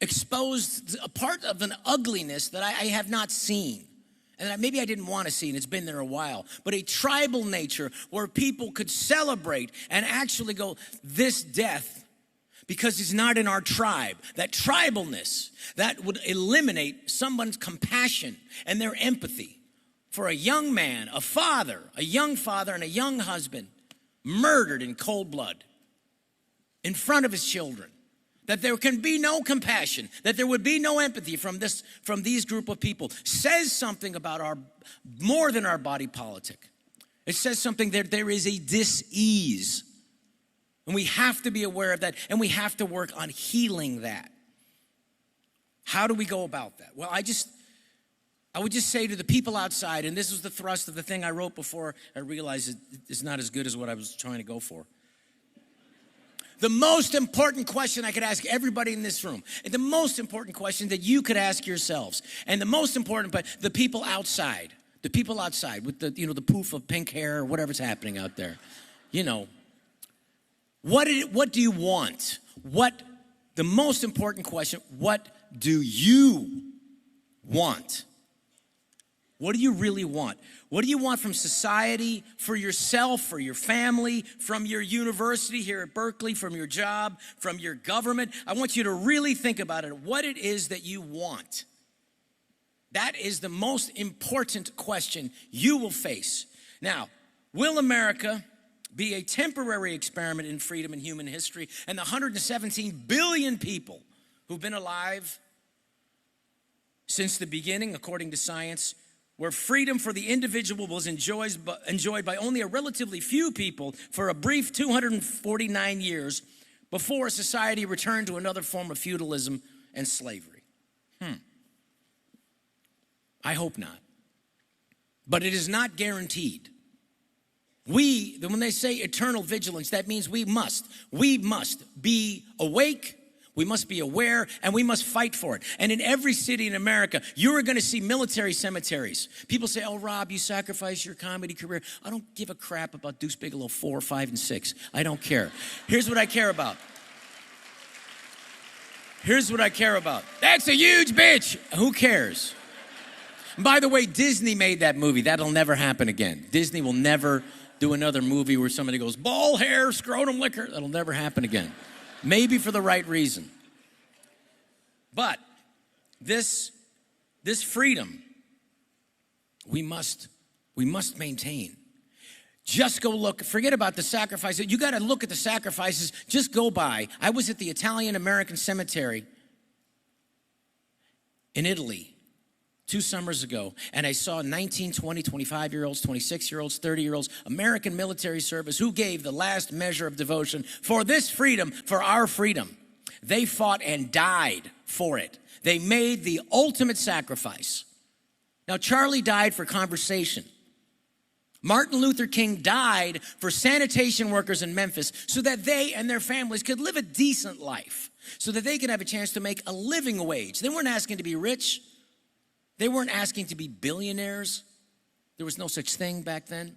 exposed a part of an ugliness that I have not seen. And that maybe I didn't want to see, and it's been there a while. But a tribal nature where people could celebrate and actually go, this death, because it's not in our tribe. That tribalness, that would eliminate someone's compassion and their empathy for a young man, a young father and a young husband murdered in cold blood in front of his children, that there can be no compassion, that there would be no empathy from these group of people, says something about more than our body politic. It says something that there is a dis-ease, and we have to be aware of that, and we have to work on healing that. How do we go about that? Well, I would just say to the people outside, and this was the thrust of the thing I wrote before I realized it's not as good as what I was trying to go for. The most important question I could ask everybody in this room, and the most important question that you could ask yourselves, and the most important, but the people outside with the poof of pink hair or whatever's happening out there, what do you want? The most important question, what do you want? What do you really want? What do you want from society, for yourself, for your family, from your university here at Berkeley, from your job, from your government? I want you to really think about it, what it is that you want. That is the most important question you will face. Now, will America be a temporary experiment in freedom and human history, and the 117 billion people who've been alive since the beginning, according to science, where freedom for the individual was enjoyed by only a relatively few people for a brief 249 years before society returned to another form of feudalism and slavery? I hope not. But it is not guaranteed. When they say eternal vigilance, that means we must be awake, we must be aware, and we must fight for it. And in every city in America, you are going to see military cemeteries. People say, oh, Rob, you sacrificed your comedy career. I don't give a crap about Deuce Bigalow 4, 5, and 6. I don't care. Here's what I care about. That's a huge bitch. Who cares? By the way, Disney made that movie. That'll never happen again. Disney will never do another movie where somebody goes, ball hair, scrotum liquor. That'll never happen again. Maybe for the right reason. But this freedom, we must maintain. Just go look, forget about the sacrifices. You got to look at the sacrifices. Just go by. I was at the Italian American cemetery in Italy 2 summers ago, and I saw 19, 20, 25-year-olds, 26-year-olds, 30-year-olds, American military service who gave the last measure of devotion for this freedom, for our freedom. They fought and died for it. They made the ultimate sacrifice. Now, Charlie died for conversation. Martin Luther King died for sanitation workers in Memphis so that they and their families could live a decent life, so that they could have a chance to make a living wage. They weren't asking to be rich. They weren't asking to be billionaires. There was no such thing back then.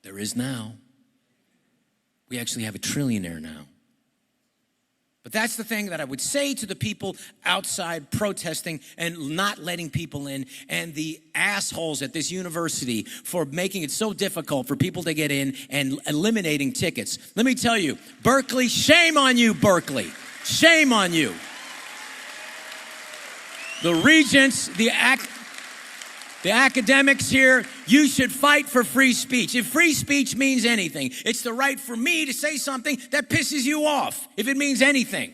There is now. We actually have a trillionaire now. But that's the thing that I would say to the people outside protesting and not letting people in, and the assholes at this university for making it so difficult for people to get in and eliminating tickets. Let me tell you, Berkeley, shame on you, Berkeley. Shame on you. The regents, the academics here, you should fight for free speech. If free speech means anything, it's the right for me to say something that pisses you off, if it means anything.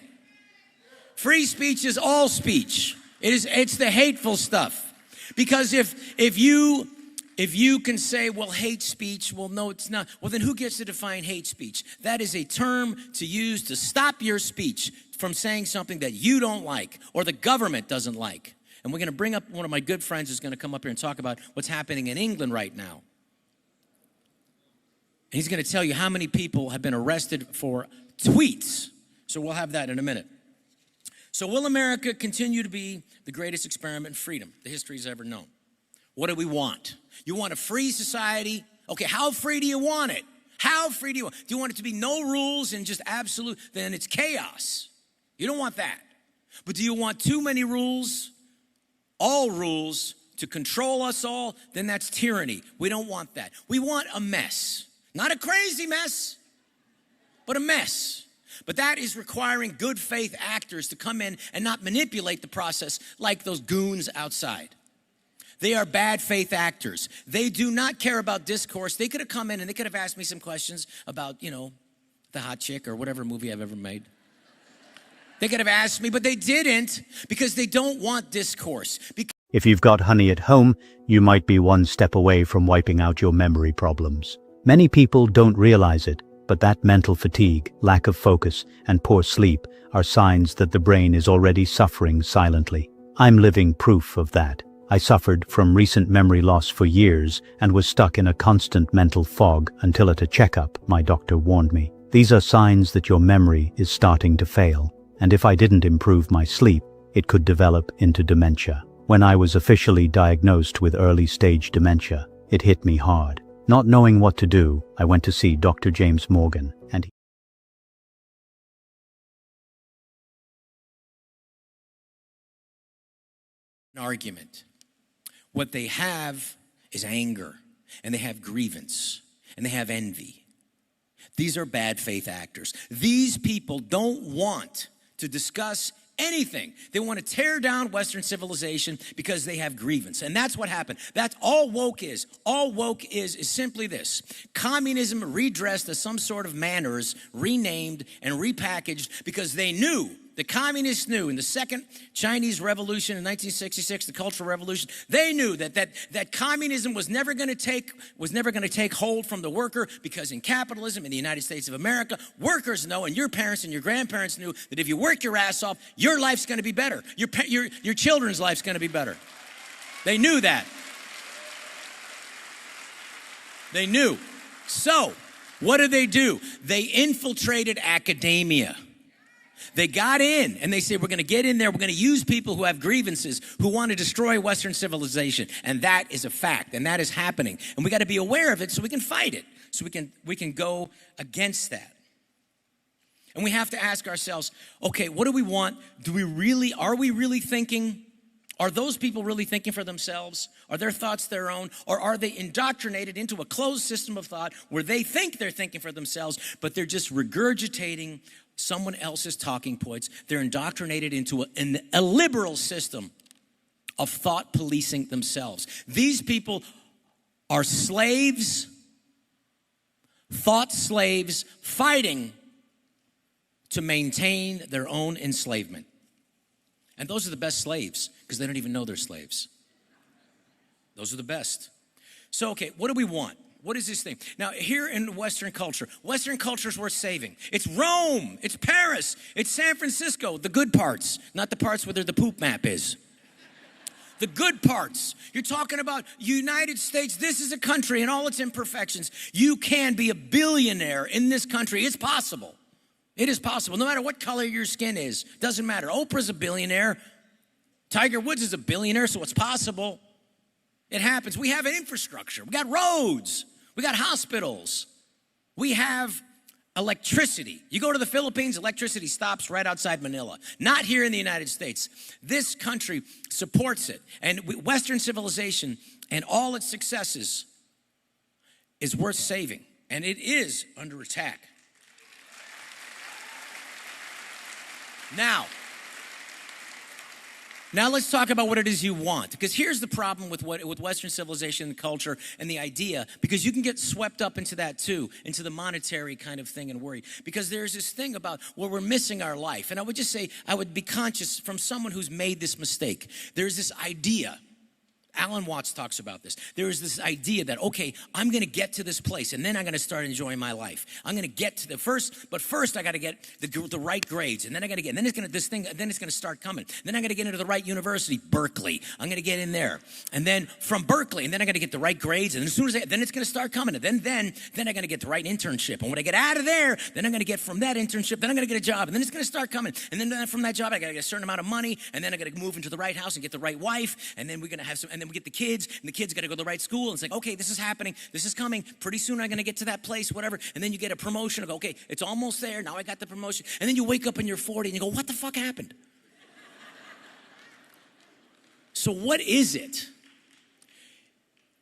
Free speech is all speech. It's the hateful stuff. Because if you can say, well, hate speech, well, no, it's not. Well, then who gets to define hate speech? That is a term to use to stop your speech from saying something that you don't like or the government doesn't like. And we're going to bring up one of my good friends who's going to come up here and talk about what's happening in England right now. And he's going to tell you how many people have been arrested for tweets. So we'll have that in a minute. So will America continue to be the greatest experiment in freedom the history's ever known? What do we want? You want a free society? Okay, how free do you want it? How free do you want it? Do you want it to be no rules and just absolute? Then it's chaos. You don't want that. But do you want too many rules, all rules, to control us all? Then that's tyranny. We don't want that. We want a mess. Not a crazy mess, but a mess. But that is requiring good faith actors to come in and not manipulate the process like those goons outside. They are bad faith actors. They do not care about discourse. They could have come in and they could have asked me some questions about, The Hot Chick or whatever movie I've ever made. They could have asked me, but they didn't because they don't want discourse. If you've got honey at home, you might be one step away from wiping out your memory problems. Many people don't realize it, but that mental fatigue, lack of focus, and poor sleep are signs that the brain is already suffering silently. I'm living proof of that. I suffered from recent memory loss for years and was stuck in a constant mental fog until at a checkup my doctor warned me. These are signs that your memory is starting to fail, and if I didn't improve my sleep, it could develop into dementia. When I was officially diagnosed with early-stage dementia, it hit me hard. Not knowing what to do, I went to see Dr. James Morgan, and an argument. What they have is anger, and they have grievance, and they have envy. These are bad faith actors. These people don't want to discuss anything. They want to tear down Western civilization because they have grievance. And that's what happened. That's all woke is. All woke is simply this. Communism redressed as some sort of manners, renamed and repackaged because they knew, the communists knew in the second Chinese Revolution in 1966, the Cultural Revolution, they knew that communism was never going to take hold from the worker because in capitalism in the United States of America, workers know, and your parents and your grandparents knew, that if you work your ass off, your life's going to be better. Your children's life's going to be better. They knew that. They knew. So, what did they do? They infiltrated academia. They got in and they said, we're going to get in there. We're going to use people who have grievances, who want to destroy Western civilization. And that is a fact. And that is happening. And we got to be aware of it so we can fight it. So we can go against that. And we have to ask ourselves, okay, what do we want? Are we really thinking? Are those people really thinking for themselves? Are their thoughts their own? Or are they indoctrinated into a closed system of thought where they think they're thinking for themselves, but they're just regurgitating someone else's talking points? They're indoctrinated into a liberal system of thought policing themselves. These people are slaves, thought slaves, fighting to maintain their own enslavement. And those are the best slaves because they don't even know they're slaves. Those are the best. So, okay, what do we want? What is this thing? Now, here in Western culture is worth saving. It's Rome, it's Paris, it's San Francisco, the good parts, not the parts where the poop map is. The good parts. You're talking about United States. This is a country in all its imperfections. You can be a billionaire in this country. It's possible. It is possible. No matter what color your skin is. Doesn't matter. Oprah's a billionaire. Tiger Woods is a billionaire, so it's possible. It happens. We have an infrastructure. We got roads. We got hospitals. We have electricity. You go to the Philippines, electricity stops right outside Manila. Not here in the United States. This country supports it. And Western civilization and all its successes is worth saving. And it is under attack. Now let's talk about what it is you want. Because here's the problem with Western civilization and culture and the idea, because you can get swept up into that too, into the monetary kind of thing and worry. Because there's this thing about where we're missing our life. And I would just say, I would be conscious from someone who's made this mistake. There's this idea. Alan Watts talks about this. There is this idea that, okay, I'm going to get to this place, and then I'm going to start enjoying my life. I'm going to get to but first I got to get the right grades, and then I got to get, and then it's going to start coming. Then I got to get into the right university, Berkeley. I'm going to get in there, and then from Berkeley, and then I got to get the right grades, and as soon as then it's going to start coming, and then I got to get the right internship, and when I get out of there, then I'm going to get from that internship, then I'm going to get a job, and then it's going to start coming, and then from that job I got to get a certain amount of money, and then I got to move into the right house and get the right wife, and then we're going to have some, and then we get the kids, and the kids got to go to the right school, and it's like, okay, this is happening, this is coming, pretty soon I'm going to get to that place, whatever, and then you get a promotion, and go, okay, it's almost there, now I got the promotion, and then you wake up and you're 40, and you go, what the fuck happened? So what is it?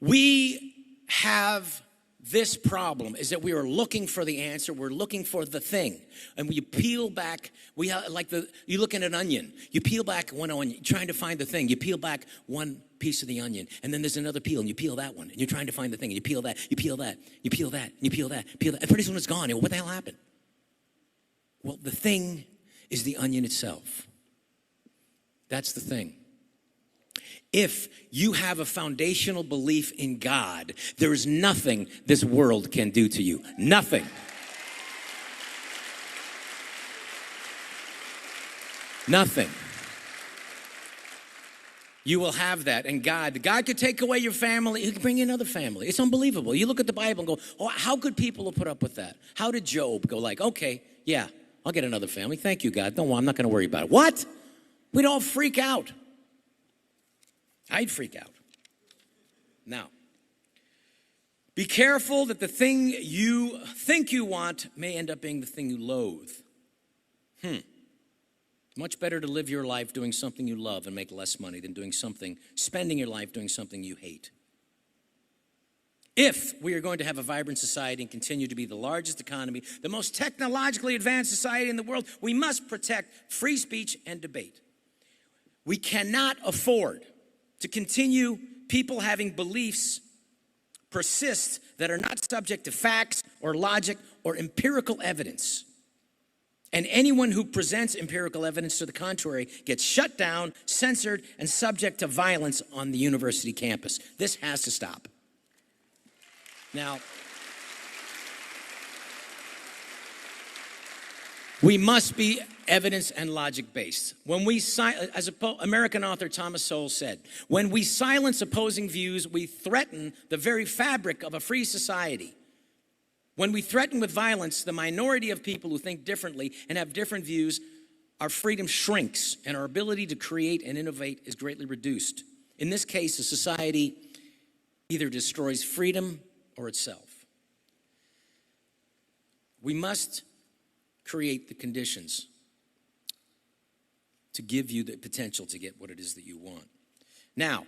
We have this problem, is that we are looking for the answer, we're looking for the thing, and when you peel back, you look at an onion, you peel back one onion, trying to find the thing, you peel back one piece of the onion, and then there's another peel, and you peel that one, and you're trying to find the thing, and you peel that, you peel that, you peel that, you peel that, and pretty soon it's gone. You go, what the hell happened? Well, the thing is the onion itself. That's the thing. If you have a foundational belief in God, there is nothing this world can do to you. Nothing. Nothing. You will have that. And God could take away your family. He could bring you another family. It's unbelievable. You look at the Bible and go, oh, how could people have put up with that? How did Job go like, okay, yeah, I'll get another family. Thank you, God. No, I'm not going to worry about it. What? We'd all freak out. I'd freak out. Now, be careful that the thing you think you want may end up being the thing you loathe. Much better to live your life doing something you love and make less money than spending your life doing something you hate. If we are going to have a vibrant society and continue to be the largest economy, the most technologically advanced society in the world, we must protect free speech and debate. We cannot afford to continue people having beliefs persist that are not subject to facts or logic or empirical evidence. And anyone who presents empirical evidence to the contrary gets shut down, censored, and subject to violence on the university campus. This has to stop. Now, we must be evidence and logic based. As American author Thomas Sowell said, when we silence opposing views, we threaten the very fabric of a free society. When we threaten with violence the minority of people who think differently and have different views, our freedom shrinks and our ability to create and innovate is greatly reduced. In this case, a society either destroys freedom or itself. We must create the conditions to give you the potential to get what it is that you want. Now,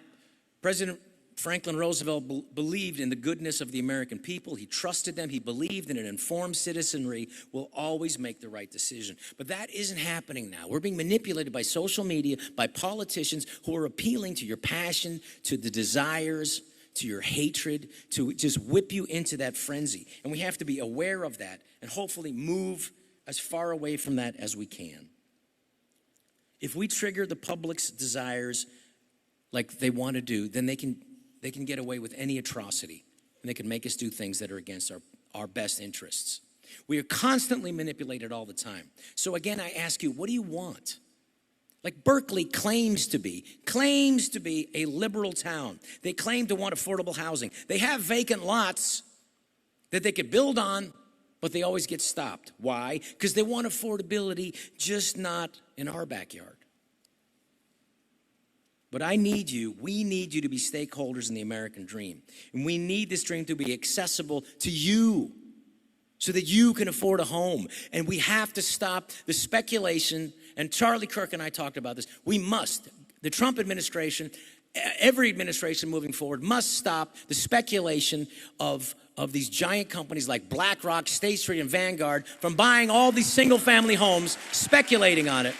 President Franklin Roosevelt believed in the goodness of the American people. He trusted them. He believed in an informed citizenry will always make the right decision. But that isn't happening now. We're being manipulated by social media, by politicians who are appealing to your passion, to the desires, to your hatred, to just whip you into that frenzy. And we have to be aware of that and hopefully move as far away from that as we can. If we trigger the public's desires like they want to do, then they can get away with any atrocity, and they can make us do things that are against our best interests. We are constantly manipulated all the time. So again, I ask you, what do you want? Like Berkeley claims to be a liberal town. They claim to want affordable housing. They have vacant lots that they could build on, but they always get stopped. Why? Because they want affordability, just not in our backyard. But we need you to be stakeholders in the American dream. And we need this dream to be accessible to you so that you can afford a home. And we have to stop the speculation, and Charlie Kirk and I talked about this. We must, the Trump administration every administration moving forward must stop the speculation of these giant companies like BlackRock, State Street, and Vanguard from buying all these single-family homes, speculating on it.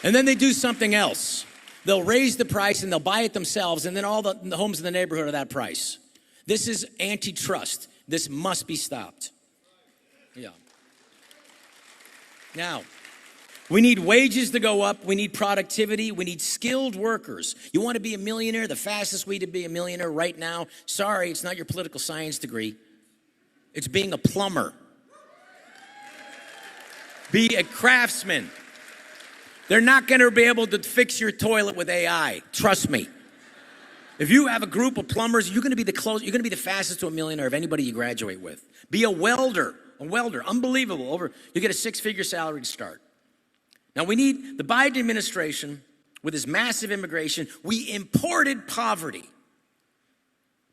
And then they do something else. They'll raise the price and they'll buy it themselves, and then all the homes in the neighborhood are that price. This is antitrust. This must be stopped. Yeah. Now, we need wages to go up. We need productivity. We need skilled workers. You want to be a millionaire? The fastest way to be a millionaire right now, sorry, it's not your political science degree. It's being a plumber. Be a craftsman. They're not going to be able to fix your toilet with AI. Trust me. If you have a group of plumbers, you're going to be you're going to be the fastest to a millionaire of anybody you graduate with. Be a welder. Unbelievable. You get a 6-figure salary to start. Now we need the Biden administration with his massive immigration. We imported poverty.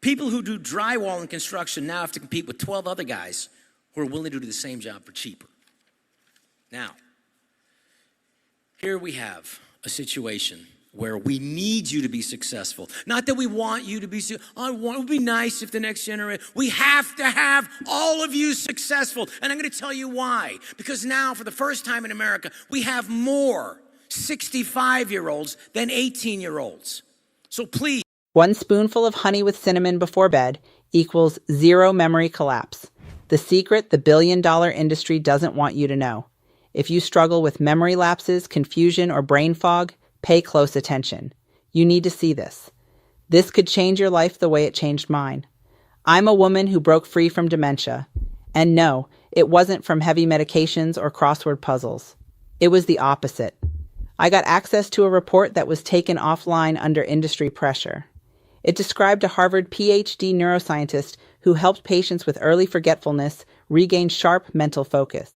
People who do drywall and construction now have to compete with 12 other guys who are willing to do the same job for cheaper. Now, here we have a situation where we need you to be successful. Not that we want you to be, it would be nice if the next generation, we have to have all of you successful. And I'm going to tell you why. Because now, for the first time in America, we have more 65-year-olds than 18-year-olds. So please. 1 spoonful of honey with cinnamon before bed equals 0 memory collapse. The secret the billion-dollar industry doesn't want you to know. If you struggle with memory lapses, confusion, or brain fog, pay close attention. You need to see this. This could change your life the way it changed mine. I'm a woman who broke free from dementia. And no, it wasn't from heavy medications or crossword puzzles. It was the opposite. I got access to a report that was taken offline under industry pressure. It described a Harvard PhD neuroscientist who helped patients with early forgetfulness regain sharp mental focus.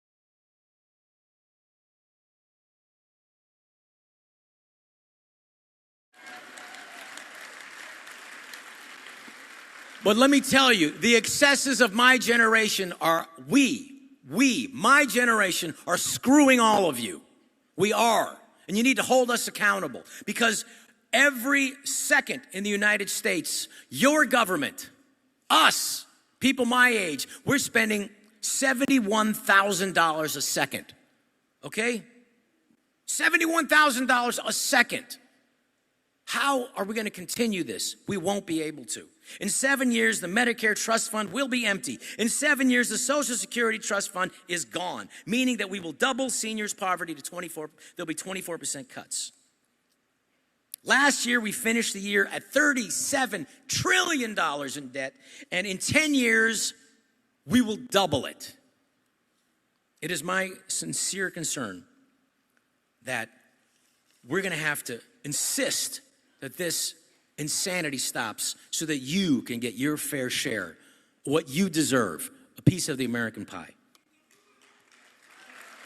But let me tell you, the excesses of my generation are my generation are screwing all of you. We are. And you need to hold us accountable. Because every second in the United States, your government, us, people my age, we're spending $71,000 a second. Okay? $71,000 a second. How are we going to continue this? We won't be able to. In 7 years, the Medicare Trust Fund will be empty. In 7 years, the Social Security Trust Fund is gone, meaning that we will double seniors' poverty to 24%. There'll be 24% cuts. Last year, we finished the year at $37 trillion in debt, and in 10 years, we will double it. It is my sincere concern that we're going to have to insist that this insanity stops so that you can get your fair share, what you deserve, a piece of the American pie.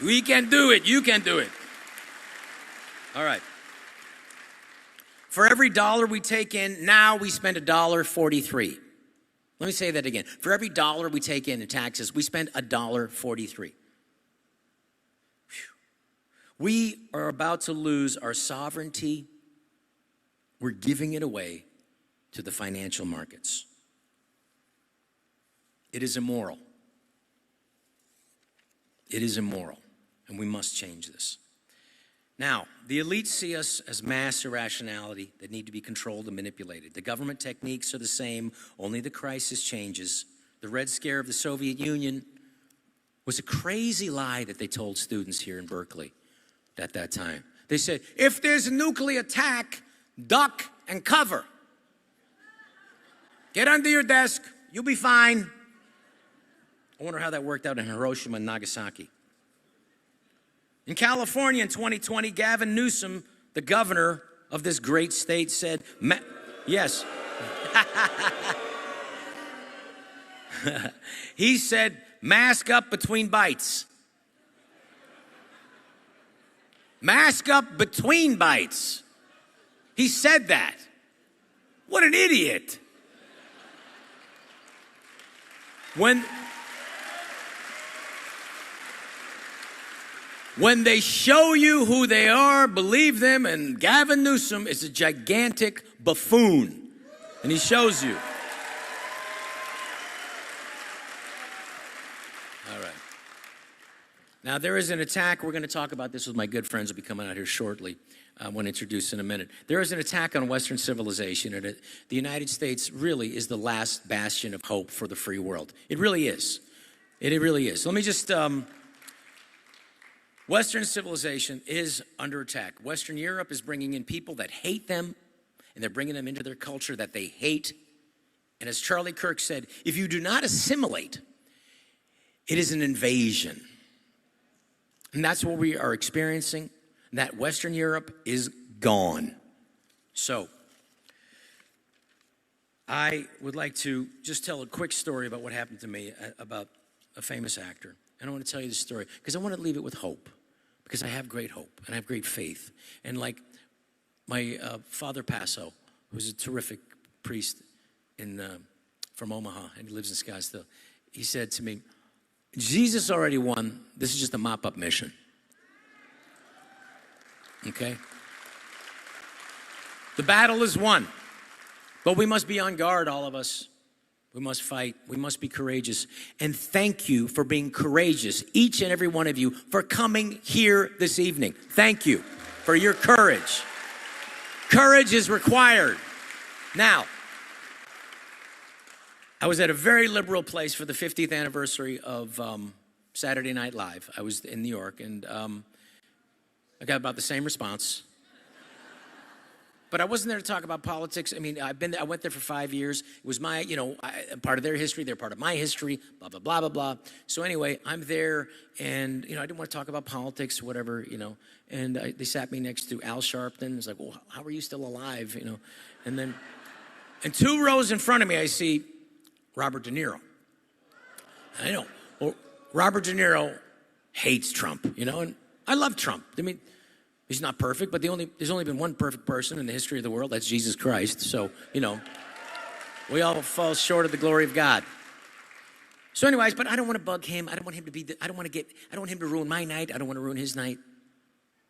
We can do it. You can do it. All right. For every dollar we take in, now we spend $1.43. Let me say that again. For every dollar we take in taxes, we spend $1.43. We are about to lose our sovereignty. We're giving it away to the financial markets. It is immoral. It is immoral, and we must change this. Now, the elites see us as mass irrationality that need to be controlled and manipulated. The government techniques are the same, only the crisis changes. The Red Scare of the Soviet Union was a crazy lie that they told students here in Berkeley at that time. They said, if there's a nuclear attack, duck and cover. Get under your desk. You'll be fine. I wonder how that worked out in Hiroshima and Nagasaki. In California in 2020, Gavin Newsom, the governor of this great state, said, yes. He said, mask up between bites. Mask up between bites. He said that. What an idiot. When they show you who they are, believe them, and Gavin Newsom is a gigantic buffoon. And he shows you. All right. Now, there is an attack. We're going to talk about this with my good friends who will be coming out here shortly. I want to introduce in a minute. There is an attack on Western civilization, and the United States really is the last bastion of hope for the free world. It really is. It really is. Let me just... Western civilization is under attack. Western Europe is bringing in people that hate them, and they're bringing them into their culture that they hate. And as Charlie Kirk said, if you do not assimilate, it is an invasion. And that's what we are experiencing. That Western Europe is gone. So, I would like to just tell a quick story about what happened to me about a famous actor. And I want to tell you this story because I want to leave it with hope, because I have great hope and I have great faith. And like my father Paso, who's a terrific priest from Omaha, and he lives in Scottsdale, he said to me, Jesus already won. This is just a mop-up mission. Okay? The battle is won, but we must be on guard, all of us. We must fight. We must be courageous. And thank you for being courageous, each and every one of you, for coming here this evening. Thank you for your courage. Courage is required. Now, I was at a very liberal place for the 50th anniversary of Saturday Night Live. I was in New York, and I got about the same response. But I wasn't there to talk about politics. I mean, I went there for 5 years. It was my, part of their history. They're part of my history, blah, blah, blah, blah, blah. So anyway, I'm there, and, I didn't want to talk about politics or whatever, And they sat me next to Al Sharpton. It's like, well, how are you still alive, And then, and 2 rows in front of me, I see Robert De Niro. I know. Well, Robert De Niro hates Trump, and I love Trump. I mean, he's not perfect, but there's only been one perfect person in the history of the world. That's Jesus Christ. So, we all fall short of the glory of God. So anyways, but I don't want to bug him. I don't want him to I don't want him to ruin my night. I don't want to ruin his night.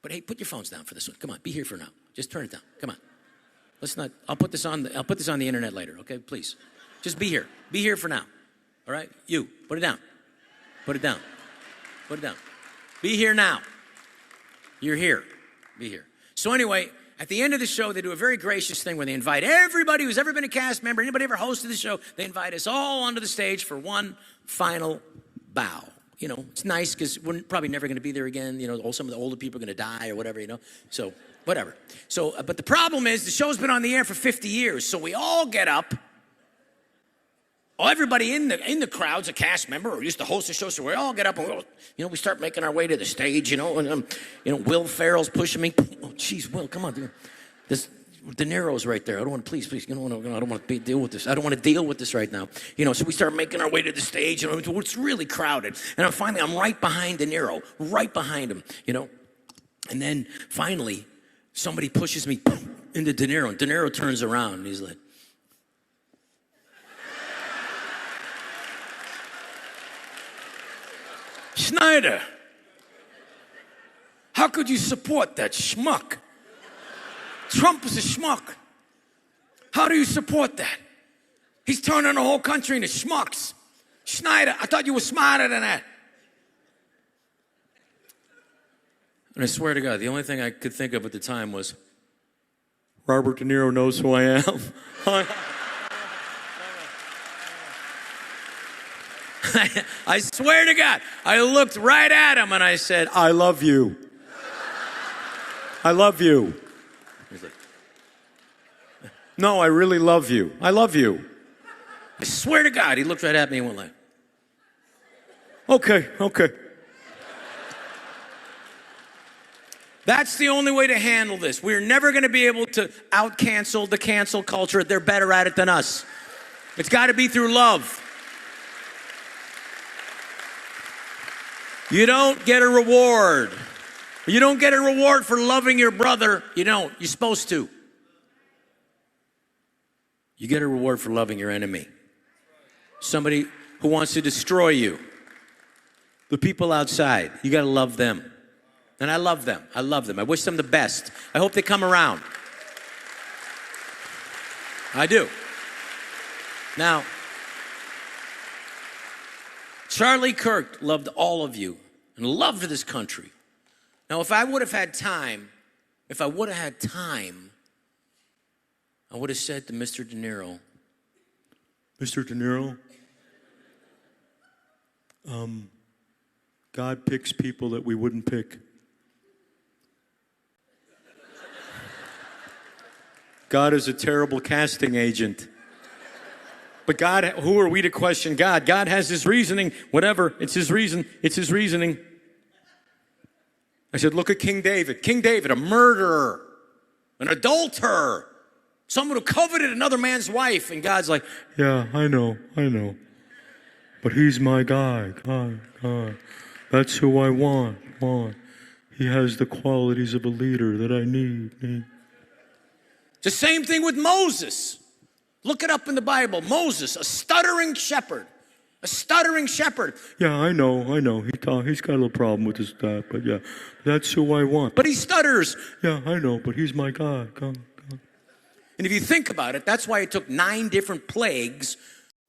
But hey, put your phones down for this one. Come on, be here for now. Just turn it down. Come on. Let's not, I'll put this on the internet later, okay? Please. Just be here. Be here for now. All right? You, put it down. Put it down. Put it down. Be here now. You're here. Be here. So anyway, at the end of the show, they do a very gracious thing where they invite everybody who's ever been a cast member, anybody ever hosted the show, they invite us all onto the stage for one final bow. It's nice because we're probably never going to be there again. Some of the older people are going to die or whatever, So, whatever. So, but the problem is the show's been on the air for 50 years. So we all get up. Everybody in the crowd's a cast member or used to host the show, so we all get up and we start making our way to the stage, and Will Ferrell's pushing me. Oh, jeez, Will, come on, this De Niro's right there. I don't want to, please, I don't want to deal with this. I don't want to deal with this right now. So we start making our way to the stage, and it's really crowded. And I'm right behind De Niro, right behind him, And then finally, somebody pushes me into De Niro, and De Niro turns around, and he's like, Schneider, how could you support that schmuck? Trump is a schmuck. How do you support that? He's turning the whole country into schmucks. Schneider, I thought you were smarter than that. And I swear to God, the only thing I could think of at the time was, Robert De Niro knows who I am. I swear to God, I looked right at him and I said, I love you. I love you. He's like, no, I really love you. I love you. I swear to God, he looked right at me and went like, okay. That's the only way to handle this. We're never going to be able to out-cancel the cancel culture. They're better at it than us. It's got to be through love. You don't get a reward. You don't get a reward for loving your brother. You don't. You're supposed to. You get a reward for loving your enemy. Somebody who wants to destroy you. The people outside, you got to love them. And I love them. I love them. I wish them the best. I hope they come around. I do. Now, Charlie Kirk loved all of you and loved this country. Now, if I would have had time, I would have said to Mr. De Niro, Mr. De Niro, God picks people that we wouldn't pick. God is a terrible casting agent. But God, who are we to question God? God has his reasoning, whatever. It's his reason. It's his reasoning. I said, look at King David. King David, a murderer, an adulterer, someone who coveted another man's wife. And God's like, yeah, I know. But he's my guy. God. That's who I want. He has the qualities of a leader that I need. It's the same thing with Moses. Look it up in the Bible. Moses, a stuttering shepherd. A stuttering shepherd. Yeah, I know. He's got a little problem with his dad, but yeah, that's who I want. But he stutters. Yeah, I know, but he's my God. God. And if you think about it, that's why it took 9 different plagues.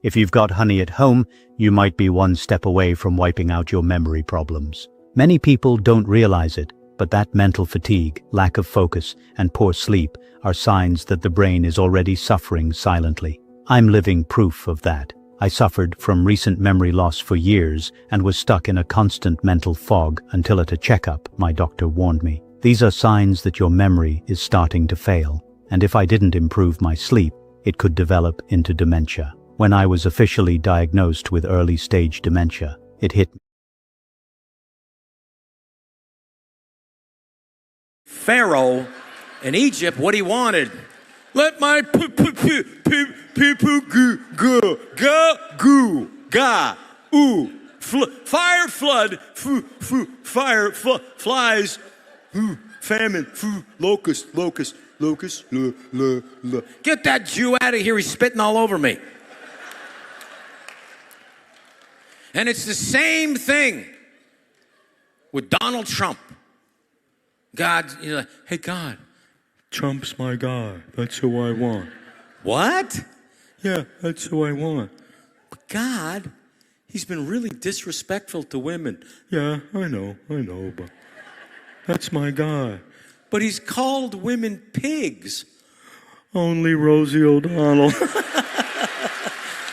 If you've got honey at home, you might be one step away from wiping out your memory problems. Many people don't realize it, but that mental fatigue, lack of focus, and poor sleep are signs that the brain is already suffering silently. I'm living proof of that. I suffered from recent memory loss for years and was stuck in a constant mental fog until at a checkup, my doctor warned me. These are signs that your memory is starting to fail, and if I didn't improve my sleep, it could develop into dementia. When I was officially diagnosed with early-stage dementia, it hit me. Pharaoh in Egypt, what he wanted. Let my people go, ga, ooh, fire flood, fire flies, famine, locust. Get that Jew out of here, he's spitting all over me. And it's the same thing with Donald Trump. God, you're like, hey God, Trump's my guy. That's who I want. What? Yeah, that's who I want. But God, he's been really disrespectful to women. Yeah, I know, but that's my guy. But he's called women pigs. Only Rosie O'Donnell.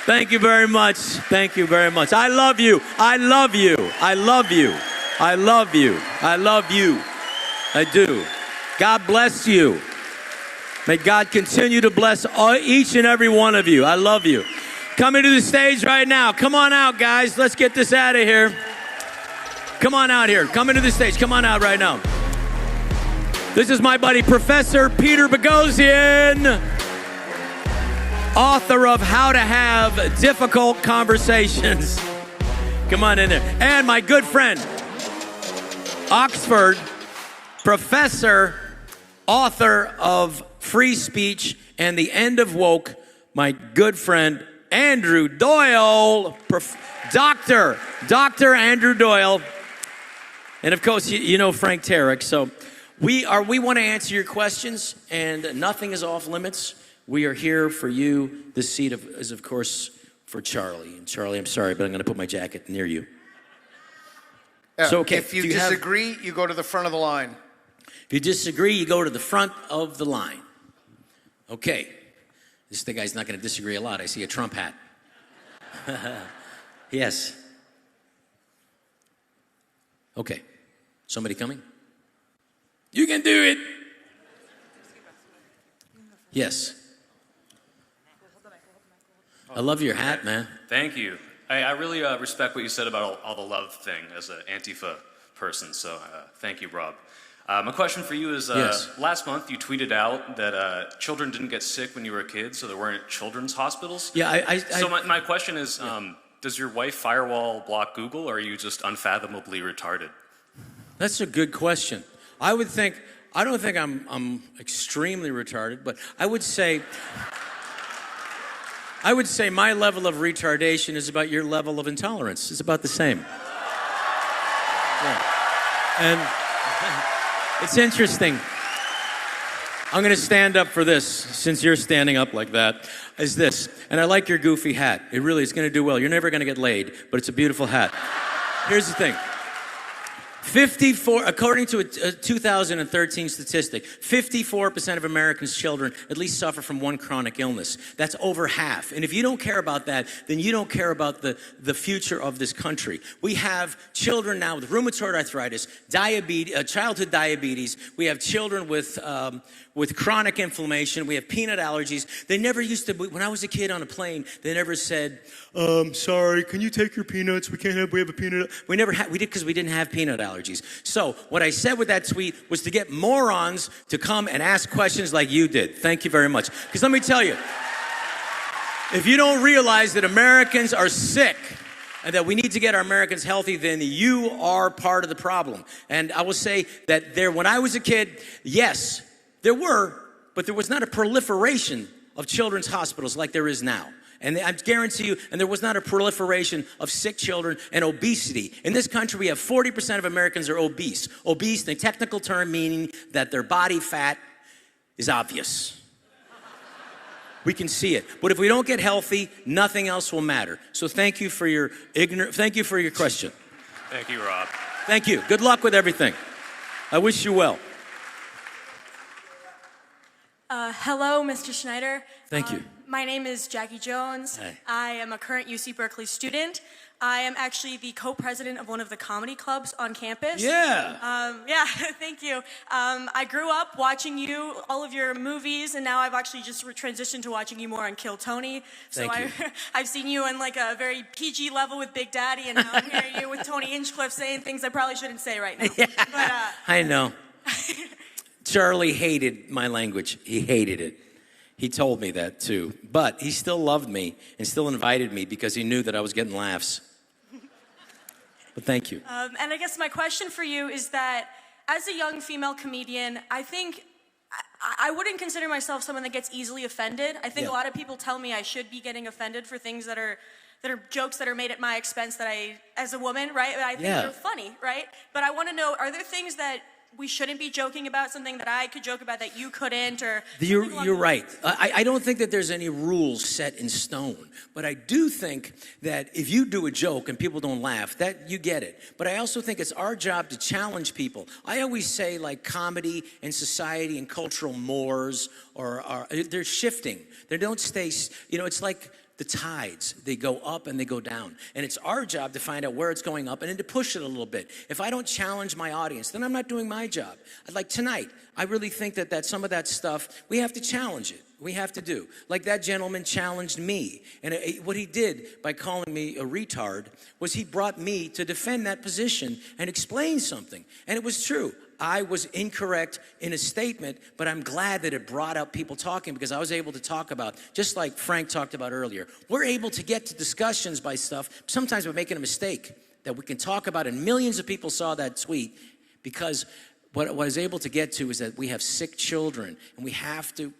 Thank you very much. Thank you very much. I love you. I love you. I love you. I love you. I love you. I do. God bless you. May God continue to bless each and every one of you. I love you. Coming to the stage right now. Come on out, guys. Let's get this out of here. Come on out here. Come into the stage. Come on out right now. This is my buddy, Professor Peter Boghossian, author of How to Have Difficult Conversations. Come on in there. And my good friend, Oxford professor, author of Free Speech and the End of Woke, my good friend, Andrew Doyle, Dr. Andrew Doyle. And of course, you know Frank Turek. So we want to answer your questions, and nothing is off limits. We are here for you. This seat is, of course, for Charlie. And Charlie, I'm sorry, but I'm going to put my jacket near you. So, okay, if you disagree, you go to the front of the line. If you disagree, you go to the front of the line. Okay. This guy's not going to disagree a lot. I see a Trump hat. Yes. Okay. Somebody coming? You can do it. Yes. I love your hat, man. Thank you. I really respect what you said about all the love thing as an Antifa person, so thank you, Rob. My question for you is, last month you tweeted out that children didn't get sick when you were a kid, so there weren't children's hospitals. Yeah, So my question is, does your wife firewall block Google, or are you just unfathomably retarded? That's a good question. I don't think I'm extremely retarded, but I would say my level of retardation is about your level of intolerance. It's about the same. Yeah. And It's interesting. I'm going to stand up for this, since you're standing up like that, is this. And I like your goofy hat. It really is going to do well. You're never going to get laid, but it's a beautiful hat. Here's the thing. 54, according to a 2013 statistic, 54% of Americans' children at least suffer from one chronic illness. That's over half. And if you don't care about that, then you don't care about the future of this country. We have children now with rheumatoid arthritis, diabetes, childhood diabetes. We have children with chronic inflammation. We have peanut allergies. They never used to, when I was a kid on a plane, they never said, sorry, can you take your peanuts? We have a peanut. We did because we didn't have peanut allergies. So what I said with that tweet was to get morons to come and ask questions like you did. Thank you very much. Because let me tell you, if you don't realize that Americans are sick and that we need to get our Americans healthy, then you are part of the problem. And I will say that when I was a kid, yes, there were, but there was not a proliferation of children's hospitals like there is now. And I guarantee you, and there was not a proliferation of sick children and obesity. In this country, we have 40% of Americans are obese. Obese, the technical term meaning that their body fat is obvious. We can see it. But if we don't get healthy, nothing else will matter. So thank you for your question. Thank you, Rob. Thank you. Good luck with everything. I wish you well. Hello, Mr. Schneider. Thank you. My name is Jackie Jones. Hey. I am a current UC Berkeley student. I am actually the co-president of one of the comedy clubs on campus. Yeah. Yeah, thank you. I grew up watching all of your movies, and now I've actually just transitioned to watching you more on Kill Tony. Thank you. I've seen you on like a very PG level with Big Daddy, and now I'm hearing you with Tony Hinchcliffe saying things I probably shouldn't say right now. Yeah. But, I know. Charlie hated my language. He hated it. He told me that too. But he still loved me and still invited me because he knew that I was getting laughs. But thank you. And I guess my question for you is that as a young female comedian, I think I wouldn't consider myself someone that gets easily offended. I think a lot of people tell me I should be getting offended for things that are jokes that are made at my expense that as a woman, right? I think they're funny, right? But I want to know, are there things that we shouldn't be joking about, something that I could joke about that you couldn't, or You're right. I don't think that there's any rules set in stone, but I do think that if you do a joke and people don't laugh, that you get it. But I also think it's our job to challenge people. I always say, like, comedy and society and cultural mores they're shifting. They don't stay, it's like the tides. They go up and they go down. And it's our job to find out where it's going up and then to push it a little bit. If I don't challenge my audience, then I'm not doing my job. Like tonight, I really think that some of that stuff, we have to challenge it. We have to do. Like that gentleman challenged me. And what he did by calling me a retard was he brought me to defend that position and explain something. And it was true. I was incorrect in a statement, but I'm glad that it brought up people talking because I was able to talk about, just like Frank talked about earlier, we're able to get to discussions by stuff, sometimes we're making a mistake that we can talk about, and millions of people saw that tweet because what I was able to get to is that we have sick children, and we have to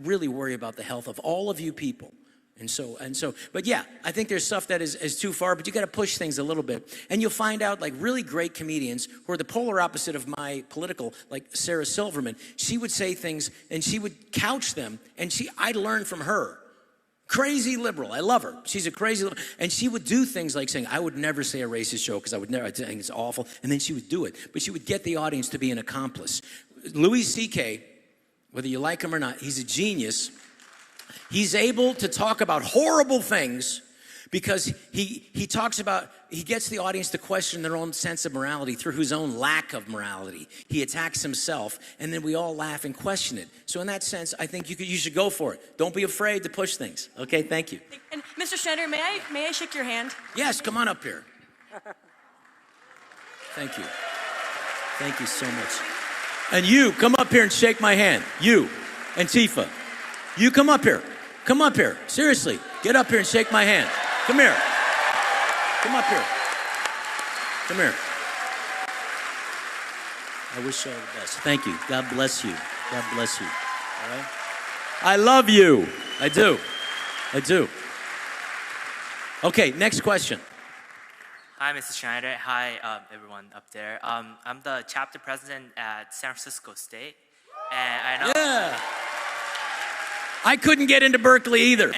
really worry about the health of all of you people. And so, but yeah, I think there's stuff that is too far, but you got to push things a little bit. And you'll find out like really great comedians who are the polar opposite of my political, like Sarah Silverman. She would say things and she would couch them, and I learned from her. Crazy liberal. I love her. She's a crazy liberal. And she would do things like saying, I would never say a racist joke because I think it's awful. And then she would do it. But she would get the audience to be an accomplice. Louis C.K., whether you like him or not, he's a genius. He's able to talk about horrible things because he gets the audience to question their own sense of morality through his own lack of morality. He attacks himself, and then we all laugh and question it. So in that sense, I think you should go for it. Don't be afraid to push things. Okay, thank you. And Mr. Schneider, may I shake your hand? Yes, come on up here. Thank you. Thank you so much. And you, come up here and shake my hand. You, Antifa. You come up here. Come up here. Seriously. Get up here and shake my hand. Come here. Come up here. Come here. I wish you all the best. Thank you. God bless you. God bless you. All right? I love you. I do. I do. Okay, next question. Hi, Mr. Schneider. Hi, everyone up there. I'm the chapter president at San Francisco State. And I know. Yeah. I couldn't get into Berkeley either.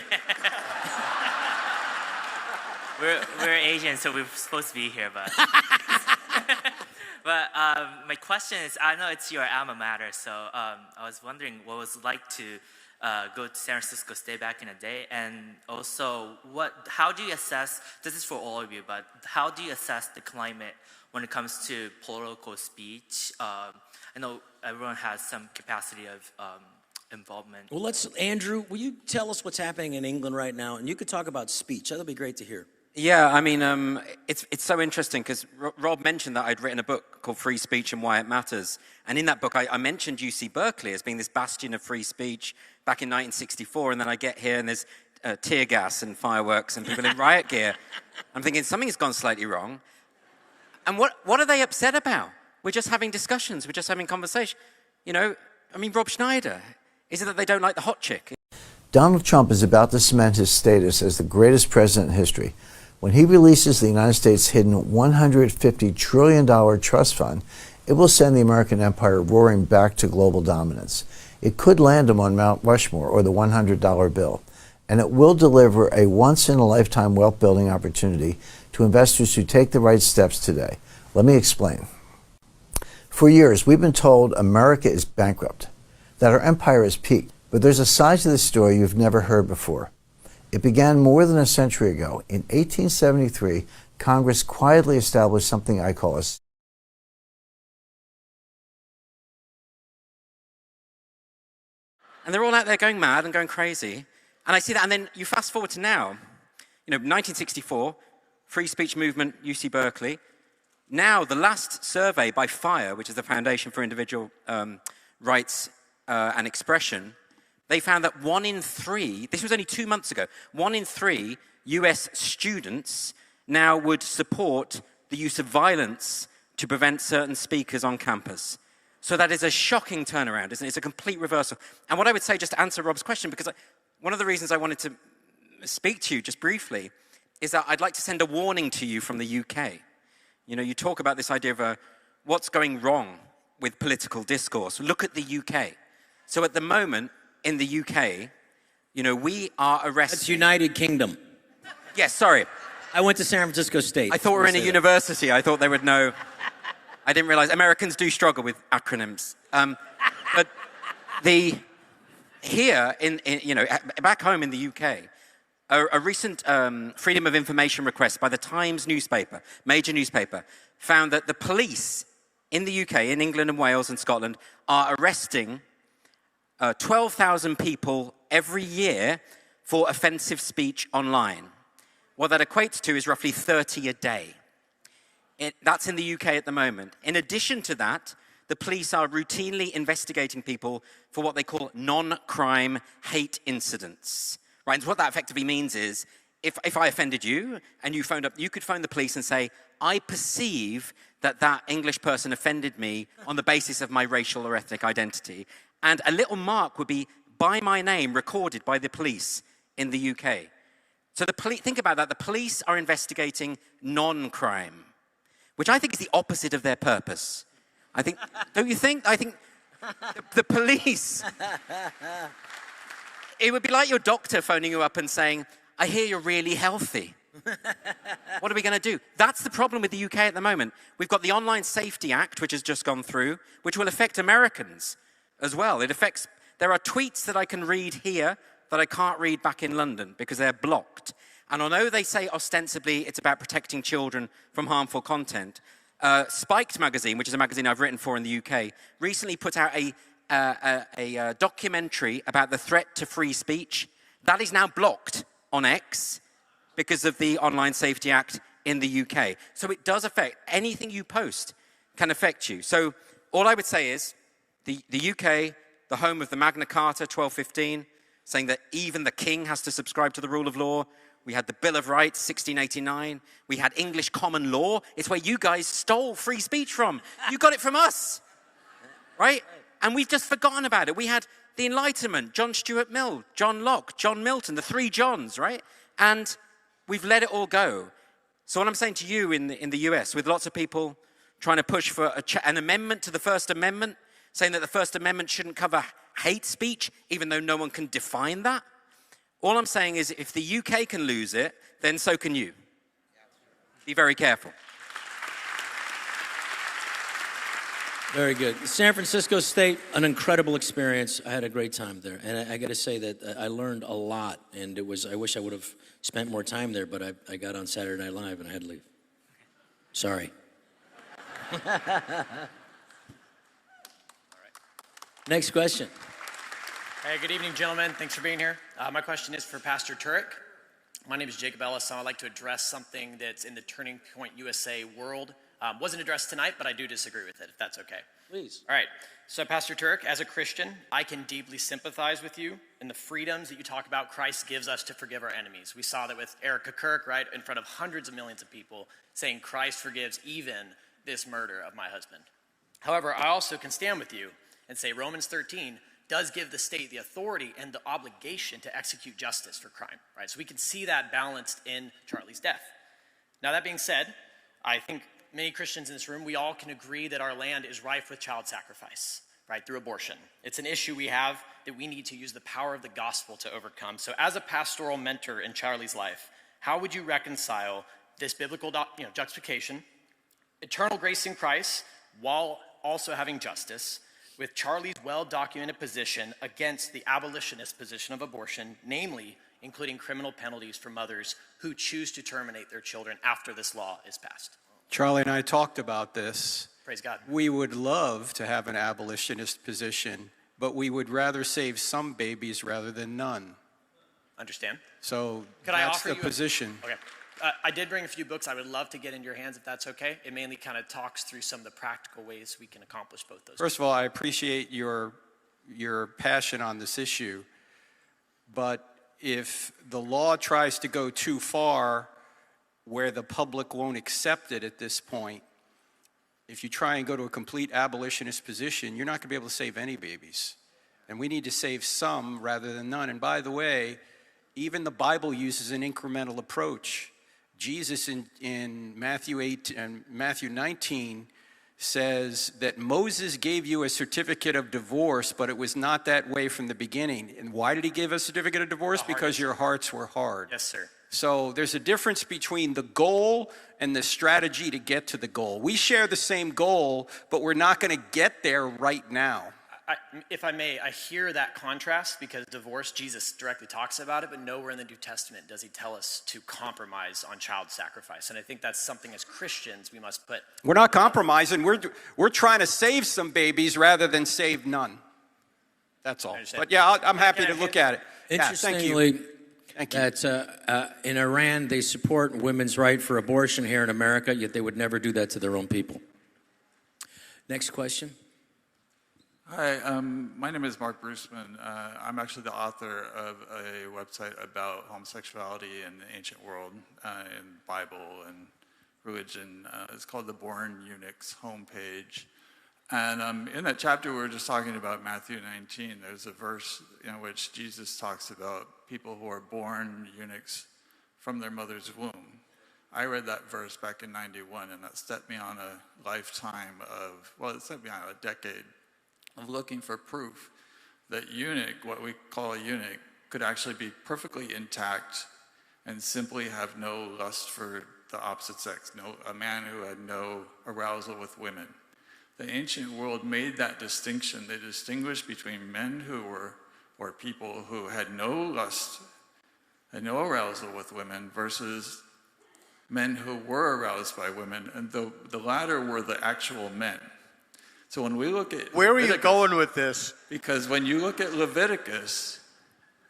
We're Asian, so we're supposed to be here, but. But my question is, I know it's your alma mater, so I was wondering what it was like to go to San Francisco State back in the day, and also how do you assess, this is for all of you, but how do you assess the climate when it comes to political speech? I know everyone has some capacity of involvement. Well, Andrew, will you tell us what's happening in England right now? And you could talk about speech. That'll be great to hear. Yeah, I mean, it's so interesting because Rob mentioned that I'd written a book called Free Speech and Why It Matters. And in that book, I mentioned UC Berkeley as being this bastion of free speech back in 1964. And then I get here and there's tear gas and fireworks and people in riot gear. I'm thinking something's gone slightly wrong. And what are they upset about? We're just having discussions. We're just having conversation. You know, I mean, Rob Schneider, is it that they don't like the hot chick? Donald Trump is about to cement his status as the greatest president in history. When he releases the United States' hidden $150 trillion trust fund, it will send the American empire roaring back to global dominance. It could land him on Mount Rushmore or the $100 bill. And it will deliver a once-in-a-lifetime wealth-building opportunity to investors who take the right steps today. Let me explain. For years, we've been told America is bankrupt, that our empire has peaked. But there's a side to this story you've never heard before. It began more than a century ago. In 1873, Congress quietly established something I call a... And they're all out there going mad and going crazy. And I see that, and then you fast forward to now, 1964, free speech movement, UC Berkeley. Now, the last survey by FIRE, which is the Foundation for Individual Rights and Expression, they found that 1 in 3, this was only 2 months ago, 1 in 3 US students now would support the use of violence to prevent certain speakers on campus. So that is a shocking turnaround, isn't it? It's a complete reversal. And what I would say, just to answer Rob's question, because one of the reasons I wanted to speak to you just briefly is that I'd like to send a warning to you from the UK. You talk about this idea of what's going wrong with political discourse. Look at the UK. So at the moment, in the UK, we are arresting... That's United Kingdom. Yes, sorry. I went to San Francisco State. I thought we were in a university. I thought they would know. I didn't realize Americans do struggle with acronyms. But here, back home in the UK, a recent Freedom of Information request by the Times newspaper, major newspaper, found that the police in the UK, in England and Wales and Scotland, are arresting 12,000 people every year for offensive speech online. What that equates to is roughly 30 a day. That's in the UK at the moment. In addition to that, the police are routinely investigating people for what they call non-crime hate incidents. Right? And what that effectively means is, if I offended you and you phoned up, you could phone the police and say, I perceive that English person offended me on the basis of my racial or ethnic identity. And a little mark would be by my name recorded by the police in the UK. So think about that. The police are investigating non-crime, which I think is the opposite of their purpose. Don't you think? I think the police, it would be like your doctor phoning you up and saying, I hear you're really healthy. What are we going to do? That's the problem with the UK at the moment. We've got the Online Safety Act, which has just gone through, which will affect Americans as well. There are tweets that I can read here that I can't read back in London because they're blocked. And although they say ostensibly it's about protecting children from harmful content, Spiked magazine, which is a magazine I've written for in the UK, recently put out a documentary about the threat to free speech. That is now blocked on X because of the Online Safety Act in the UK. So it does affect, anything you post can affect you. So all I would say is, the UK, the home of the Magna Carta, 1215, saying that even the king has to subscribe to the rule of law. We had the Bill of Rights, 1689. We had English common law. It's where you guys stole free speech from. You got it from us, right? And we've just forgotten about it. We had the Enlightenment, John Stuart Mill, John Locke, John Milton, the three Johns, right? And we've let it all go. So what I'm saying to you in the US, with lots of people trying to push for an amendment to the First Amendment, saying that the First Amendment shouldn't cover hate speech, even though no one can define that, all I'm saying is if the UK can lose it, then so can you. Be very careful. Very good. San Francisco State, an incredible experience. I had a great time there. And I got to say that I learned a lot. And I wish I would have spent more time there, but I got on Saturday Night Live and I had to leave. Sorry. Next question. Hey, good evening, gentlemen. Thanks for being here. My question is for Pastor Turek. My name is Jacob Ellis, and I'd like to address something that's in the Turning Point USA world. Wasn't addressed tonight, but I do disagree with it, if that's okay. Please. All right. So, Pastor Turek, as a Christian, I can deeply sympathize with you in the freedoms that you talk about Christ gives us to forgive our enemies. We saw that with Erica Kirk, right, in front of hundreds of millions of people, saying Christ forgives even this murder of my husband. However, I also can stand with you and say Romans 13 does give the state the authority and the obligation to execute justice for crime, right? So we can see that balanced in Charlie's death. Now, that being said, I think many Christians in this room, we all can agree that our land is rife with child sacrifice, right, through abortion. It's an issue we have that we need to use the power of the gospel to overcome. So as a pastoral mentor in Charlie's life, how would you reconcile this biblical justification, eternal grace in Christ, while also having justice, with Charlie's well-documented position against the abolitionist position of abortion, namely including criminal penalties for mothers who choose to terminate their children after this law is passed? Charlie and I talked about this. Praise God. We would love to have an abolitionist position, but we would rather save some babies rather than none. Understand? So Could I that's offer the you position. Okay. I did bring a few books I would love to get into your hands if that's okay. It mainly kind of talks through some of the practical ways we can accomplish both those. First of all, I appreciate your passion on this issue, but if the law tries to go too far where the public won't accept it at this point, if you try and go to a complete abolitionist position, you're not going to be able to save any babies. And we need to save some rather than none. And by the way, even the Bible uses an incremental approach. Jesus in Matthew 8 and Matthew 19 says that Moses gave you a certificate of divorce, but it was not that way from the beginning. And why did he give a certificate of divorce? Because your hearts were hard. Yes, sir. So there's a difference between the goal and the strategy to get to the goal. We share the same goal, but we're not going to get there right now. If I may, I hear that contrast because divorce, Jesus directly talks about it, but nowhere in the New Testament does he tell us to compromise on child sacrifice. And I think that's something as Christians we must put. We're not compromising. We're trying to save some babies rather than save none. That's all. But yeah, I'm happy to look at it. Interestingly, that in Iran, they support women's right for abortion here in America, yet they would never do that to their own people. Next question. Hi, my name is Mark Bruceman. I'm actually the author of a website about homosexuality in the ancient world, in Bible and religion. It's called the Born Eunuch's homepage. And in that chapter, we were just talking about Matthew 19. There's a verse in which Jesus talks about people who are born eunuchs from their mother's womb. I read that verse back in '91, and that set me on a lifetime of, well, it set me on a decade of looking for proof that eunuch, what we call a eunuch, could actually be perfectly intact and simply have no lust for the opposite sex, a man who had no arousal with women. The ancient world made that distinction. They distinguished between men who were, or people who had no lust, had no arousal with women, versus men who were aroused by women, and the latter were the actual men. So when we look at Where are you going with this? Because when you look at Leviticus,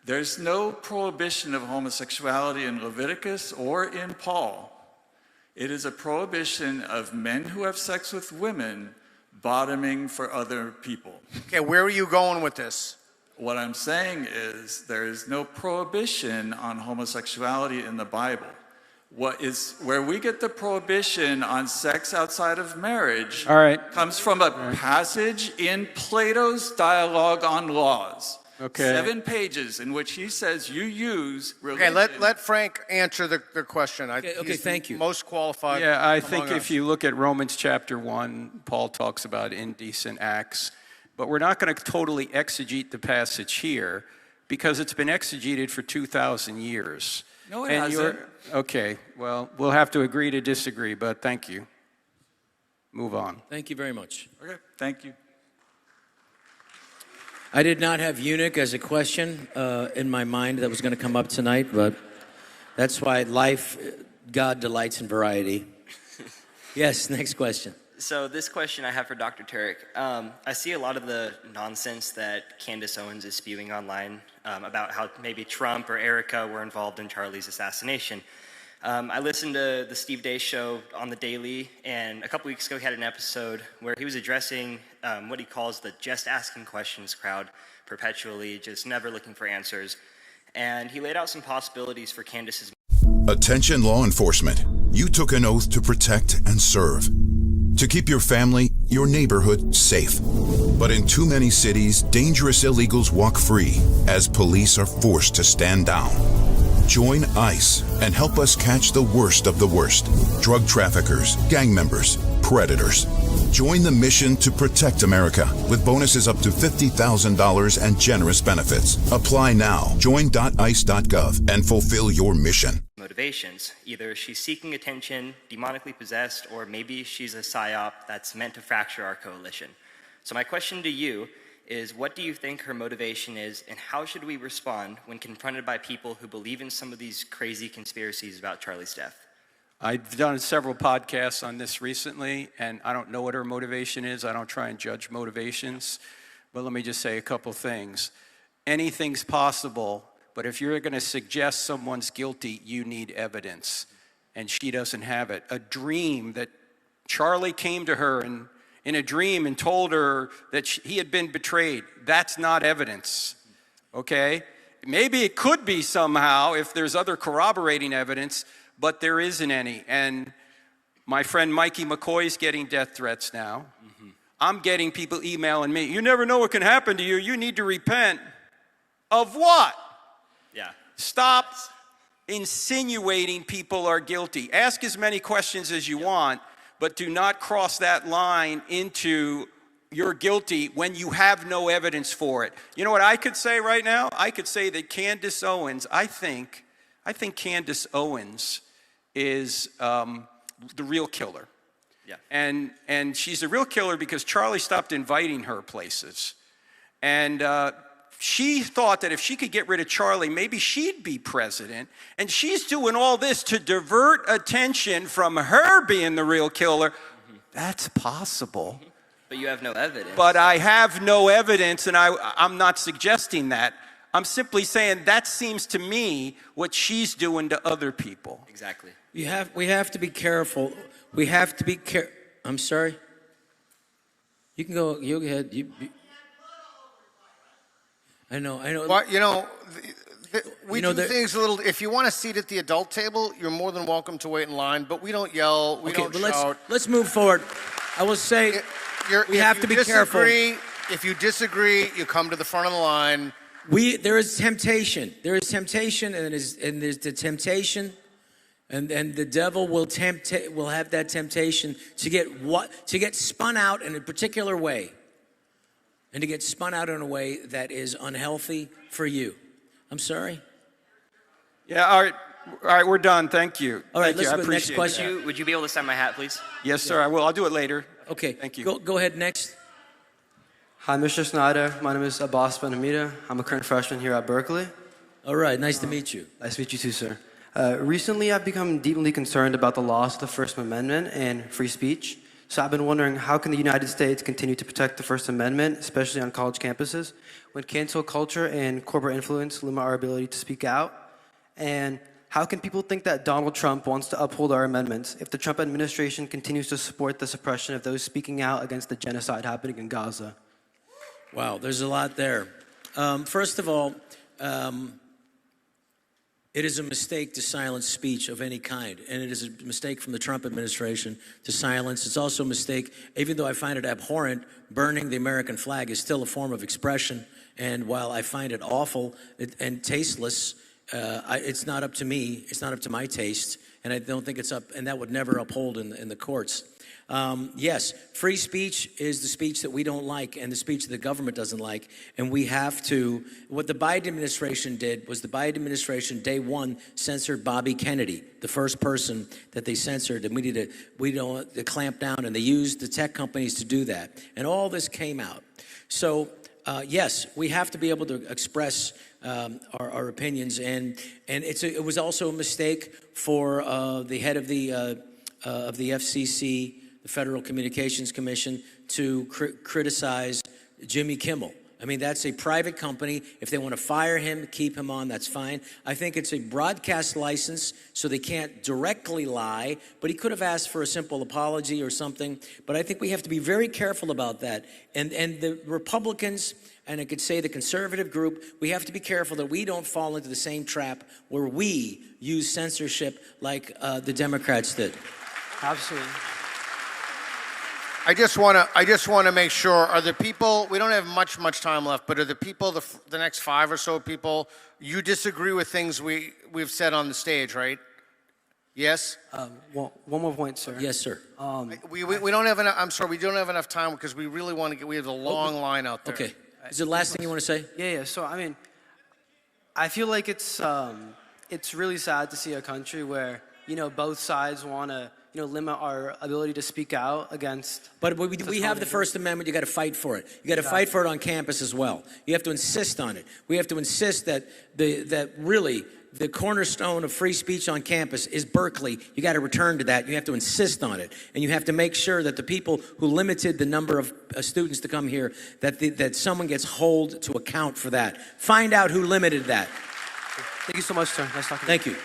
there's no prohibition of homosexuality in Leviticus or in Paul. It is a prohibition of men who have sex with women bottoming for other people. Okay, where are you going with this? What I'm saying is there is no prohibition on homosexuality in the Bible. Where we get the prohibition on sex outside of marriage comes from a passage in Plato's Dialogue on Laws. Okay. 7 pages in which he says you use religion. Okay, let Frank answer the question. Okay, He's thank you. Most qualified. Yeah, I among think us. if you look at Romans chapter 1, Paul talks about indecent acts. But we're not going to totally exegete the passage here because it's been exegeted for 2,000 years. No, it hasn't. Okay, well, we'll have to agree to disagree, but thank you. Move on. Thank you very much. Okay, thank you. I did not have eunuch as a question in my mind that was going to come up tonight, but that's why God delights in variety. Yes, next question. So this question I have for Dr. Turek. I see a lot of the nonsense that Candace Owens is spewing online about how maybe Trump or Erica were involved in Charlie's assassination. I listened to the Steve Day show on the Daily, and a couple weeks ago he had an episode where he was addressing what he calls the just asking questions crowd, perpetually just never looking for answers. And he laid out some possibilities for Candace's. Attention law enforcement. You took an oath to protect and serve. To keep your family, your neighborhood safe. But in too many cities, dangerous illegals walk free as police are forced to stand down. Join ICE and help us catch the worst of the worst. Drug traffickers, gang members, predators. Join the mission to protect America with bonuses up to $50,000 and generous benefits. Apply now. Join.ice.gov and fulfill your mission. Motivations. Either she's seeking attention, demonically possessed, or maybe she's a psyop that's meant to fracture our coalition. So my question to you is, what do you think her motivation is, and how should we respond when confronted by people who believe in some of these crazy conspiracies about Charlie's death? I've done several podcasts on this recently, and I don't know what her motivation is. I don't try and judge motivations, but let me just say a couple things. Anything's possible, but if you're going to suggest someone's guilty, you need evidence, and she doesn't have it. A dream that Charlie came to her in a dream and told her that he had been betrayed. That's not evidence, okay? Maybe it could be somehow if there's other corroborating evidence, but there isn't any. And my friend Mikey McCoy's getting death threats now. Mm-hmm. I'm getting people emailing me, you never know what can happen to you, you need to repent. Of what? Yeah. Stop insinuating people are guilty. Ask as many questions as you want, but do not cross that line into you're guilty when you have no evidence for it. You know what I could say right now? I could say that Candace Owens, I think Candace Owens is the real killer. Yeah. And she's the real killer because Charlie stopped inviting her places. And she thought that if she could get rid of Charlie, maybe she'd be president. And she's doing all this to divert attention from her being the real killer. Mm-hmm. That's possible. But you have no evidence. But I have no evidence, and I'm not suggesting that. I'm simply saying that seems to me what she's doing to other people. Exactly. We have to be careful. We have to be careful. I'm sorry? You can go ahead. I know. Well, we do things a little. If you want a seat at the adult table, you're more than welcome to wait in line. But we don't yell. We don't shout. Let's move forward. I will say we have to be careful. If you disagree, you come to the front of the line. There is temptation. There is temptation, and there's the temptation, and the devil will have that temptation to get spun out in a particular way. And to get spun out in a way that is unhealthy for you. I'm sorry? Yeah, all right, we're done. Thank you. All right, Thank let's you. go to the next question. Would you be able to sign my hat, please? Yes, sir, I will. I'll do it later. Okay. Thank you. Go ahead, next. Hi, Mr. Schneider. My name is Abbas Ben-Hamida. I'm a current freshman here at Berkeley. All right, nice to meet you. Nice to meet you too, sir. Recently, I've become deeply concerned about the loss of the First Amendment and free speech. So I've been wondering, how can the United States continue to protect the First Amendment, especially on college campuses, when cancel culture and corporate influence limit our ability to speak out? And how can people think that Donald Trump wants to uphold our amendments if the Trump administration continues to support the suppression of those speaking out against the genocide happening in Gaza? Wow, there's a lot there. First of all, it is a mistake to silence speech of any kind, and it is a mistake from the Trump administration to silence. It's also a mistake, even though I find it abhorrent, burning the American flag is still a form of expression, And while I find it awful and tasteless, it's not up to me. It's not up to my taste. And I don't think it's up, and that would never uphold in the courts. Yes, free speech is the speech that we don't like and the speech that the government doesn't like. And we have to, what the Biden administration did was the Biden administration, day one, censored Bobby Kennedy, the first person that they censored. And we don't clamp down, and they used the tech companies to do that. And all this came out. So, yes, we have to be able to express our opinions. And it was also a mistake for the head of the FCC, the Federal Communications Commission, to criticize Jimmy Kimmel. I mean, that's a private company. If they want to fire him, keep him on, that's fine. I think it's a broadcast license, so they can't directly lie, but he could have asked for a simple apology or something. But I think we have to be very careful about that. And the Republicans, and I could say the conservative group, we have to be careful that we don't fall into the same trap where we use censorship like the Democrats did. Absolutely. I just want to make sure, are the people, we don't have much time left, but are the people, the next 5 or so people, you disagree with things we've said on the stage, right? Yes? One more point, sir. Yes, sir. We don't have enough, I'm sorry, we don't have enough time because we really want to get, we have a long line out there. Okay. Is it the last thing you want to say? Yeah. So, I mean, I feel like it's really sad to see a country where, both sides want to, limit our ability to speak out against. But we have the First Amendment. You got to fight for it. You got to fight for it on campus as well. You have to insist on it. We have to insist that really the cornerstone of free speech on campus is Berkeley. You got to return to that. You have to insist on it, and you have to make sure that the people who limited the number of students to come here, that someone gets held to account for that. Find out who limited that. Thank you so much, sir. Nice talking to you. Thank you.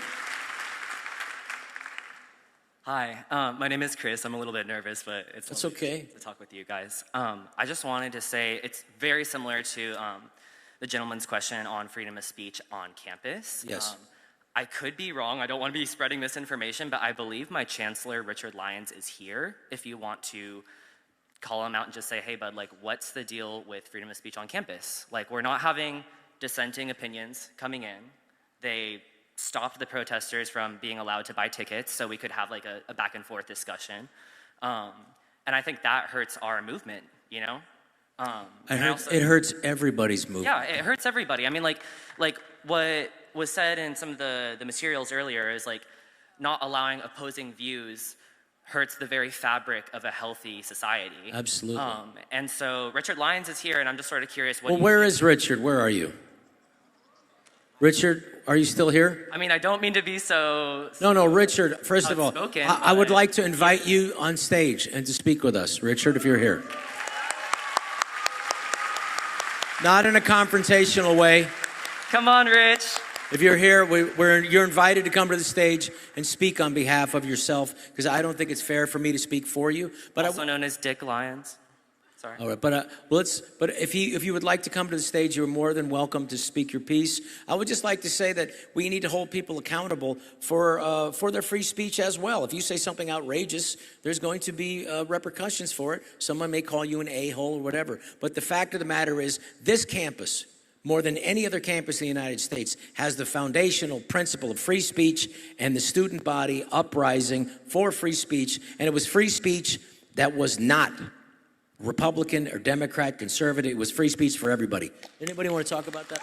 Hi, my name is Chris. I'm a little bit nervous, but it's okay to talk with you guys. I just wanted to say it's very similar to the gentleman's question on freedom of speech on campus. Yes. I could be wrong. I don't want to be spreading misinformation, but I believe my chancellor, Richard Lyons, is here. If you want to call him out and just say, hey, bud, like, what's the deal with freedom of speech on campus? Like, we're not having dissenting opinions coming in. They stopped the protesters from being allowed to buy tickets so we could have like a back and forth discussion. And I think that hurts our movement, It hurts everybody's movement. Yeah, it hurts everybody. I mean, like what was said in some of the materials earlier is like not allowing opposing views hurts the very fabric of a healthy society. Absolutely. And so Richard Lyons is here, and I'm just sort of curious what. Well, where is Richard? Where are you? Richard, are you still here? I mean, I don't mean to be so... No, Richard, first of all, outspoken, I would like to invite you on stage and to speak with us. Richard, if you're here. Not in a confrontational way. Come on, Rich. If you're here, you're invited to come to the stage and speak on behalf of yourself, because I don't think it's fair for me to speak for you. But also known as Dick Lyons. Sorry. All right, but if you would like to come to the stage, you're more than welcome to speak your piece. I would just like to say that we need to hold people accountable for their free speech as well. If you say something outrageous, there's going to be repercussions for it. Someone may call you an a-hole or whatever. But the fact of the matter is, this campus, more than any other campus in the United States, has the foundational principle of free speech and the student body uprising for free speech. And it was free speech that was not Republican or Democrat, conservative. It was free speech for everybody. Anybody want to talk about that?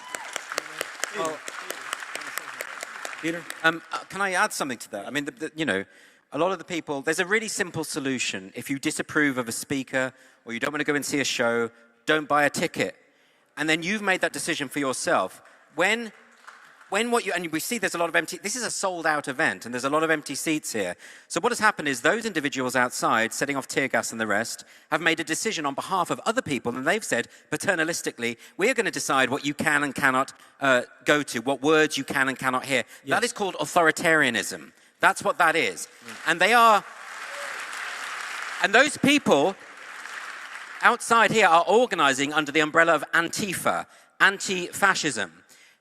Peter? Can I add something to that? I mean, a lot of the people, there's a really simple solution. If you disapprove of a speaker or you don't want to go and see a show, don't buy a ticket. And then you've made that decision for yourself. And we see there's a lot of empty, this is a sold out event and there's a lot of empty seats here. So what has happened is those individuals outside setting off tear gas and the rest have made a decision on behalf of other people, and they've said paternalistically, we're going to decide what you can and cannot go to, what words you can and cannot hear. Yes. That is called authoritarianism. That's what that is. And those people outside here are organizing under the umbrella of Antifa, anti-fascism.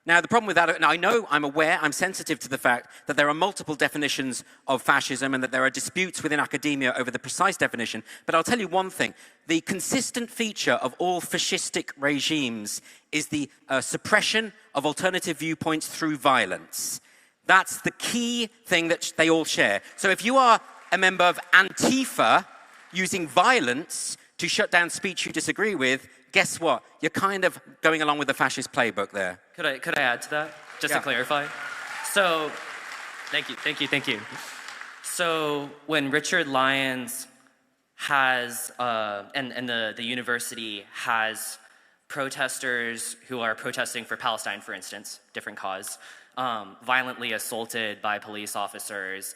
Now, the problem with that, and I know, I'm aware, I'm sensitive to the fact that there are multiple definitions of fascism and that there are disputes within academia over the precise definition, but I'll tell you one thing. The consistent feature of all fascistic regimes is the suppression of alternative viewpoints through violence. That's the key thing that they all share. So if you are a member of Antifa using violence to shut down speech you disagree with, guess what? You're kind of going along with the fascist playbook there. Could I add to that, just to clarify? So, thank you. So when Richard Lyons has, and the university has protesters who are protesting for Palestine, for instance, different cause, violently assaulted by police officers,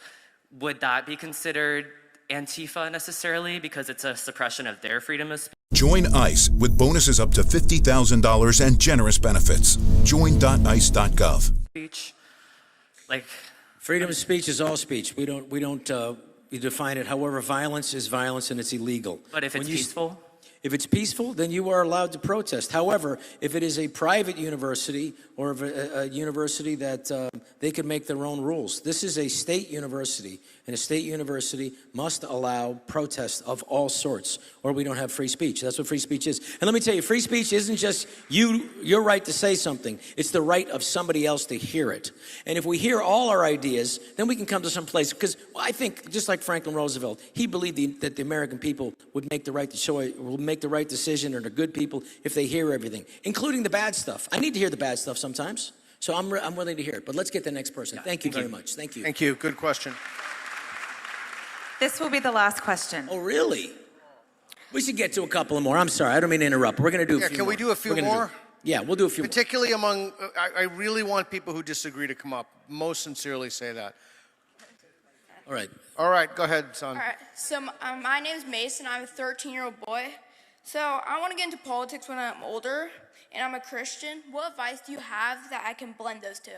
would that be considered Antifa necessarily because it's a suppression of their freedom of speech? Join ICE with bonuses up to $50,000 and generous benefits. Join.ice.gov. Speech, like freedom of speech is all speech. We define it. However, violence is violence and it's illegal. But if it's peaceful? If it's peaceful, then you are allowed to protest. However, if it is a private university or a university that they can make their own rules. This is a state university, and a state university must allow protests of all sorts, or we don't have free speech. That's what free speech is. And let me tell you, free speech isn't just your right to say something. It's the right of somebody else to hear it. And if we hear all our ideas, then we can come to some place. Because I think, just like Franklin Roosevelt, he believed that the American people would make the right choice, will make the right decision, or the good people if they hear everything, including the bad stuff. I need to hear the bad stuff sometimes, so I'm willing to hear it. But let's get the next person. Thank you very much. Thank you. Thank you. Good question. This will be the last question. Oh, really? We should get to a couple more. I'm sorry, I don't mean to interrupt. We're going to do a few Can more. we do a few more? Yeah, we'll do a few more. Particularly among, I really want people who disagree to come up. Most sincerely say that. All right. All right, go ahead, son. All right, so my name's Mason. I'm a 13-year-old boy. So I want to get into politics when I'm older, and I'm a Christian. What advice do you have that I can blend those two?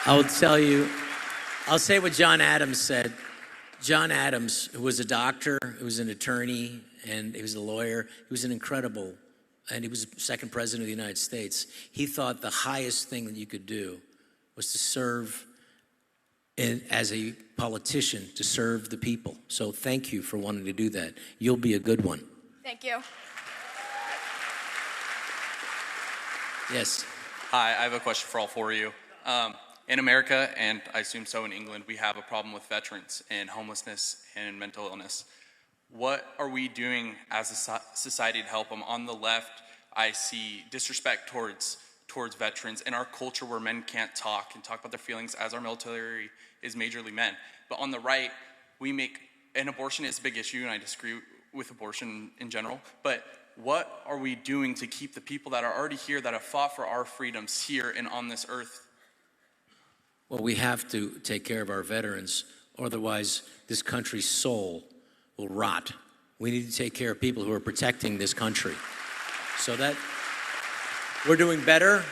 I'll tell you, I'll say what John Adams said. John Adams, who was a doctor, who was an attorney, and he was a lawyer, he was an incredible, and he was the second president of the United States. He thought the highest thing that you could do was to serve as a politician, to serve the people. So thank you for wanting to do that. You'll be a good one. Thank you. Yes. Hi, I have a question for all four of you. In America, and I assume so in England, we have a problem with veterans and homelessness and mental illness. What are we doing as a society to help them? On the left, I see disrespect towards veterans in our culture where men can't talk and talk about their feelings as our military is majorly men. But on the right, we make, and abortion is a big issue, and I disagree with abortion in general, but what are we doing to keep the people that are already here, that have fought for our freedoms here and on this earth? Well, we have to take care of our veterans, otherwise this country's soul will rot. We need to take care of people who are protecting this country. So that we're doing better.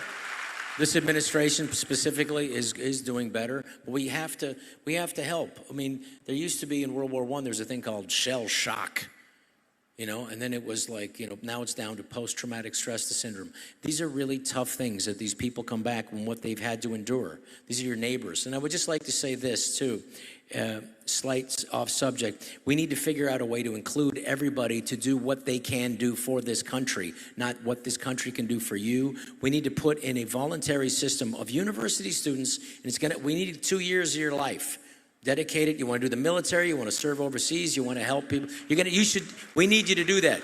This administration specifically is doing better, but we have to help. I mean, there used to be in World War I, there's a thing called shell shock, and then it was like, now it's down to post-traumatic stress syndrome. These are really tough things that these people come back from what they've had to endure. These are your neighbors. And I would just like to say this too, slight off subject. We need to figure out a way to include everybody to do what they can do for this country, not what this country can do for you. We need to put in a voluntary system of university students, and we need 2 years of your life. Dedicated. You want to do the military, you want to serve overseas, you want to help people. We need you to do that.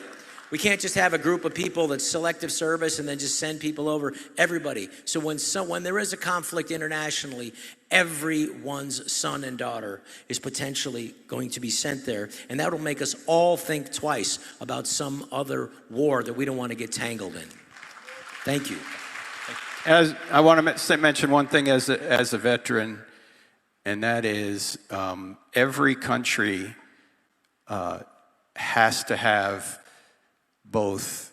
We can't just have a group of people that's selective service and then just send people over, everybody. So when there is a conflict internationally, everyone's son and daughter is potentially going to be sent there. And that will make us all think twice about some other war that we don't want to get tangled in. Thank you. I want to mention one thing as a veteran, and that is every country has to have both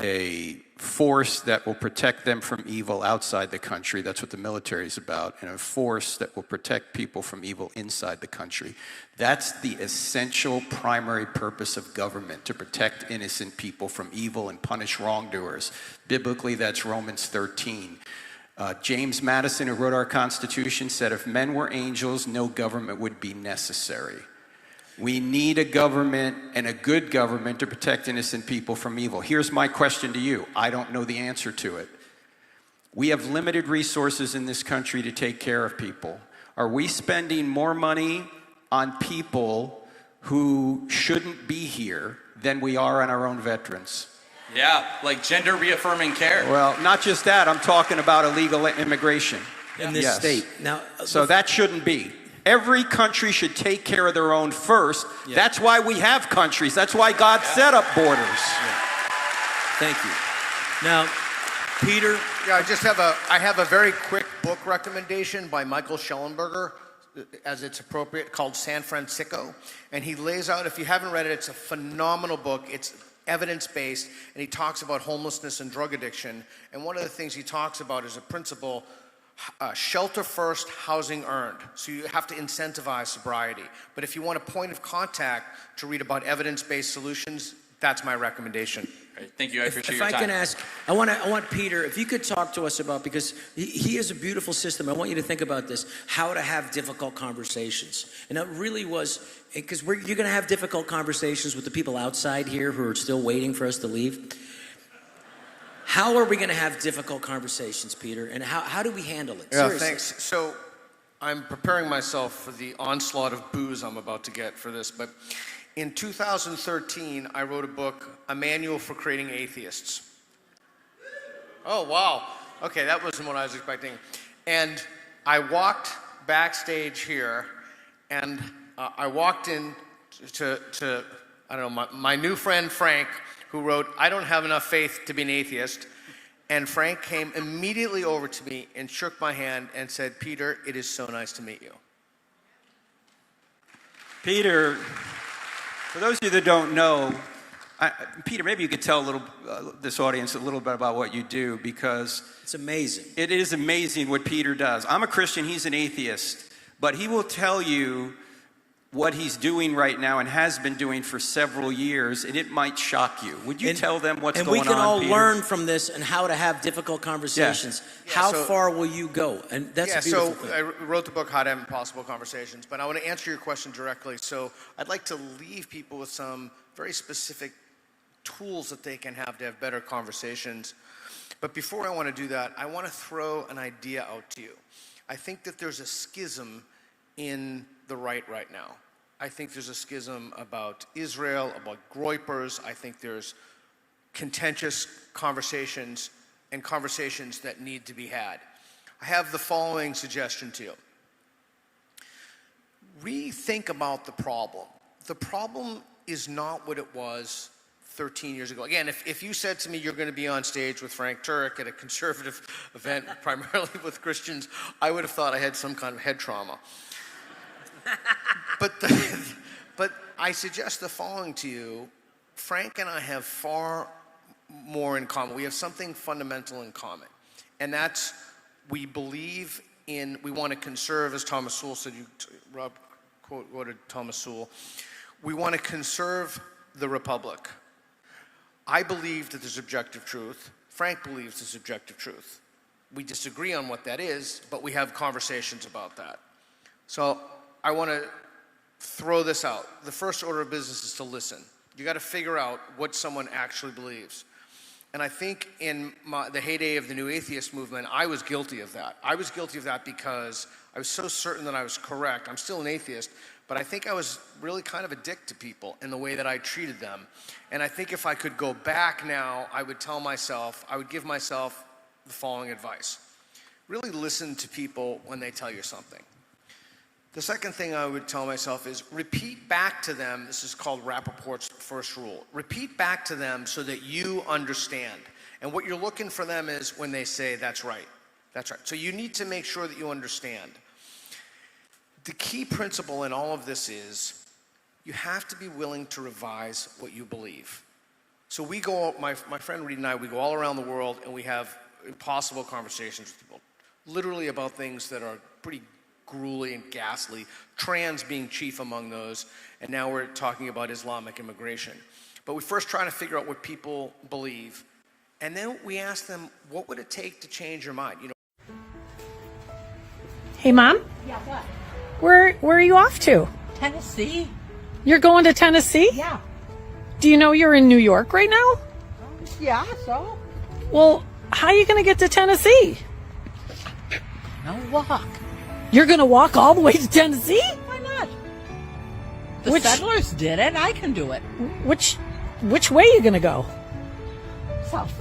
a force that will protect them from evil outside the country. That's what the military is about, and a force that will protect people from evil inside the country. That's the essential primary purpose of government, to protect innocent people from evil and punish wrongdoers. Biblically, that's Romans 13. James Madison, who wrote our Constitution, said if men were angels, no government would be necessary. We need a government, and a good government, to protect innocent people from evil. Here's my question to you. I don't know the answer to it. We have limited resources in this country to take care of people. Are we spending more money on people who shouldn't be here than we are on our own veterans? Yeah, like gender reaffirming care. Well, not just that. I'm talking about illegal immigration. In this state. Now, so that shouldn't be. Every country should take care of their own first. Yeah. That's why we have countries. That's why God set up borders. Yeah. Thank you. Now, Peter. Yeah, I have a very quick book recommendation by Michael Schellenberger, as it's appropriate, called San Francisco. And he lays out, if you haven't read it, it's a phenomenal book. It's evidence-based, and he talks about homelessness and drug addiction. And one of the things he talks about is a principle, shelter first, housing earned. So you have to incentivize sobriety. But if you want a point of contact to read about evidence-based solutions, that's my recommendation. Great. Thank you. I appreciate If your I time. can ask, I want Peter, if you could talk to us about, because he has a beautiful system. I want you to think about this, how to have difficult conversations. And it really was, because you're going to have difficult conversations with the people outside here who are still waiting for us to leave. How are we going to have difficult conversations, Peter? And how do we handle it? Yeah, Seriously. thanks. So I'm preparing myself for the onslaught of boos I'm about to get for this, but in 2013, I wrote a book, A Manual for Creating Atheists. Oh, wow. Okay, that wasn't what I was expecting. And I walked backstage here, and I walked in to I don't know, my new friend Frank, who wrote, I don't have enough faith to be an atheist. And Frank came immediately over to me and shook my hand and said, Peter, it is so nice to meet you. Peter, for those of you that don't know, Peter, maybe you could tell this audience a little bit about what you do, because it's amazing. It is amazing what Peter does. I'm a Christian, he's an atheist, but he will tell you what he's doing right now and has been doing for several years, and it might shock you. Would you tell them what's going on, And we can all Peter? learn from this and how to have difficult conversations. Yeah, How so- far will you go? And that's a beautiful thing. I wrote the book, How to Have Impossible Conversations, but I want to answer your question directly. So I'd like to leave people with some very specific tools that they can have to have better conversations. But before I want to do that, I want to throw an idea out to you. I think that there's a schism in the right now. I think there's a schism about Israel, about Groypers. I think there's contentious conversations and conversations that need to be had. I have the following suggestion to you. Rethink about the problem. The problem is not what it was 13 years ago. Again, if you said to me you're going to be on stage with Frank Turek at a conservative event, primarily with Christians, I would have thought I had some kind of head trauma. But I suggest the following to you. Frank and I have far more in common. We have something fundamental in common. And that's, we believe in, we want to conserve, as Thomas Sowell said, Rob quoted Thomas Sowell, we want to conserve the Republic. I believe that there's objective truth. Frank believes there's objective truth. We disagree on what that is, but we have conversations about that. So I want to throw this out. The first order of business is to listen. You got to figure out what someone actually believes. And I think in the heyday of the New Atheist movement, I was guilty of that. I was guilty of that because I was so certain that I was correct. I'm still an atheist, but I think I was really kind of a dick to people in the way that I treated them. And I think if I could go back now, I would give myself the following advice. Really listen to people when they tell you something. The second thing I would tell myself is repeat back to them, this is called Rappaport's first rule, repeat back to them so that you understand. And what you're looking for them is when they say, that's right, that's right. So you need to make sure that you understand. The key principle in all of this is you have to be willing to revise what you believe. So we go, my friend Reed and I, we go all around the world and we have impossible conversations with people, literally about things that are pretty grueling and ghastly, trans being chief among those, and now we're talking about Islamic immigration. But we first try to figure out what people believe, and then we ask them, what would it take to change your mind? You know. Hey, Mom? Yeah, what? Where are you off to? Tennessee? You're going to Tennessee? Yeah. Do you know you're in New York right now? Yeah, so? Well, how are you going to get to Tennessee? No walk. You're going to walk all the way to Tennessee? Why not? The settlers did it. I can do it. Which way are you going to go? South.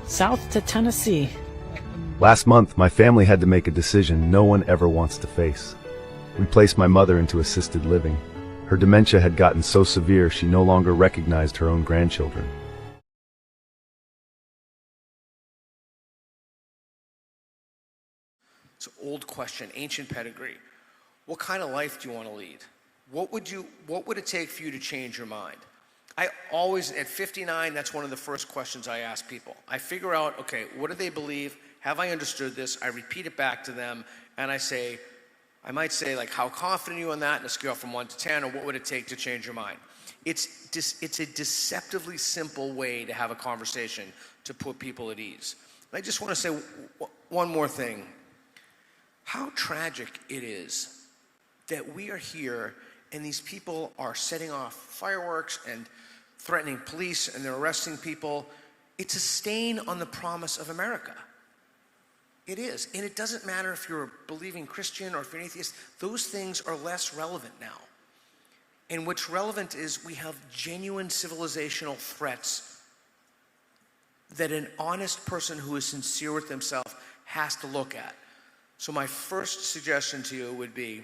South to Tennessee. Last month, my family had to make a decision no one ever wants to face. We placed my mother into assisted living. Her dementia had gotten so severe she no longer recognized her own grandchildren. It's an old question, ancient pedigree. What kind of life do you want to lead? What would it take for you to change your mind? I always, at 59, that's one of the first questions I ask people. I figure out, okay, what do they believe? Have I understood this? I repeat it back to them, and I might say, like, how confident are you on that in a scale from 1 to 10, or what would it take to change your mind? It's a deceptively simple way to have a conversation to put people at ease. And I just want to say one more thing. How tragic it is that we are here and these people are setting off fireworks and threatening police and they're arresting people. It's a stain on the promise of America. It is. And it doesn't matter if you're a believing Christian or if you're an atheist. Those things are less relevant now. And what's relevant is we have genuine civilizational threats that an honest person who is sincere with themselves has to look at. So my first suggestion to you would be,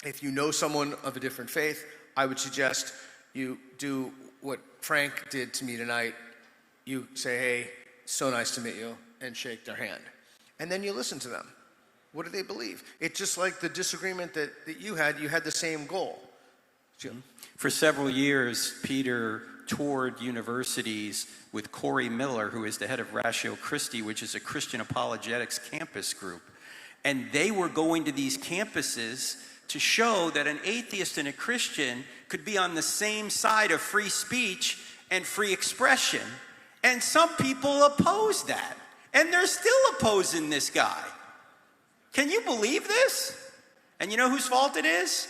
if you know someone of a different faith, I would suggest you do what Frank did to me tonight. You say, hey, so nice to meet you, and shake their hand. And then you listen to them. What do they believe? It's just like the disagreement that you had the same goal. Jim? For several years, Peter toured universities with Corey Miller, who is the head of Ratio Christi, which is a Christian apologetics campus group. And they were going to these campuses to show that an atheist and a Christian could be on the same side of free speech and free expression. And some people oppose that. And they're still opposing this guy. Can you believe this? And you know whose fault it is?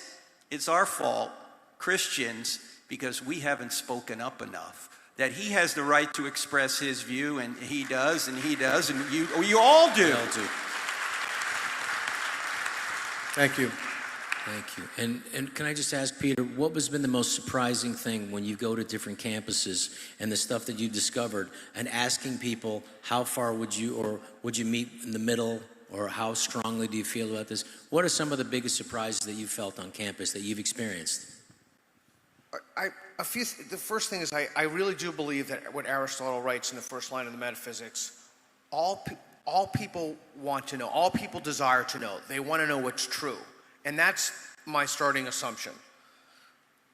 It's our fault, Christians, because we haven't spoken up enough. That he has the right to express his view, and he does, and you all do. Thank you. Thank you. And can I just ask, Peter, what has been the most surprising thing when you go to different campuses and the stuff that you discovered, and asking people how far would you meet in the middle, or how strongly do you feel about this? What are some of the biggest surprises that you felt on campus that you've experienced? The first thing is I really do believe that what Aristotle writes in the first line of the Metaphysics, all people want to know, all people desire to know. They want to know what's true. And that's my starting assumption.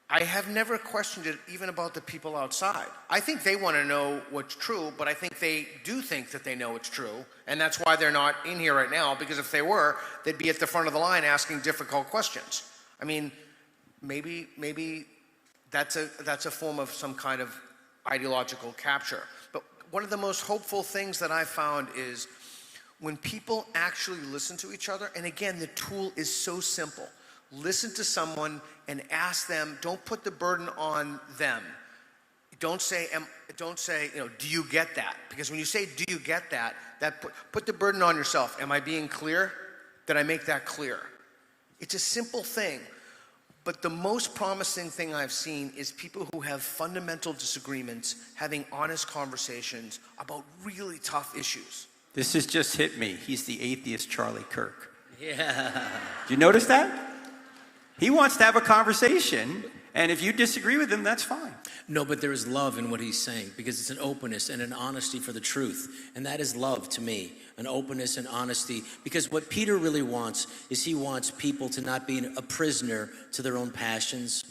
I have never questioned it even about the people outside. I think they want to know what's true, but I think they do think that they know it's true. And that's why they're not in here right now, because if they were, they'd be at the front of the line asking difficult questions. I mean, maybe that's a form of some kind of ideological capture. But one of the most hopeful things that I've found is when people actually listen to each other, and again, the tool is so simple. Listen to someone and ask them, don't put the burden on them. Don't say, do you get that? Because when you say, do you get that, put the burden on yourself. Am I being clear? Did I make that clear? It's a simple thing. But the most promising thing I've seen is people who have fundamental disagreements having honest conversations about really tough issues. This has just hit me. He's the atheist Charlie Kirk. Yeah. Do you notice that? He wants to have a conversation, and if you disagree with him, that's fine. No, but there is love in what he's saying, because it's an openness and an honesty for the truth. And that is love to me, an openness and honesty. Because what Peter really wants is he wants people to not be a prisoner to their own passions,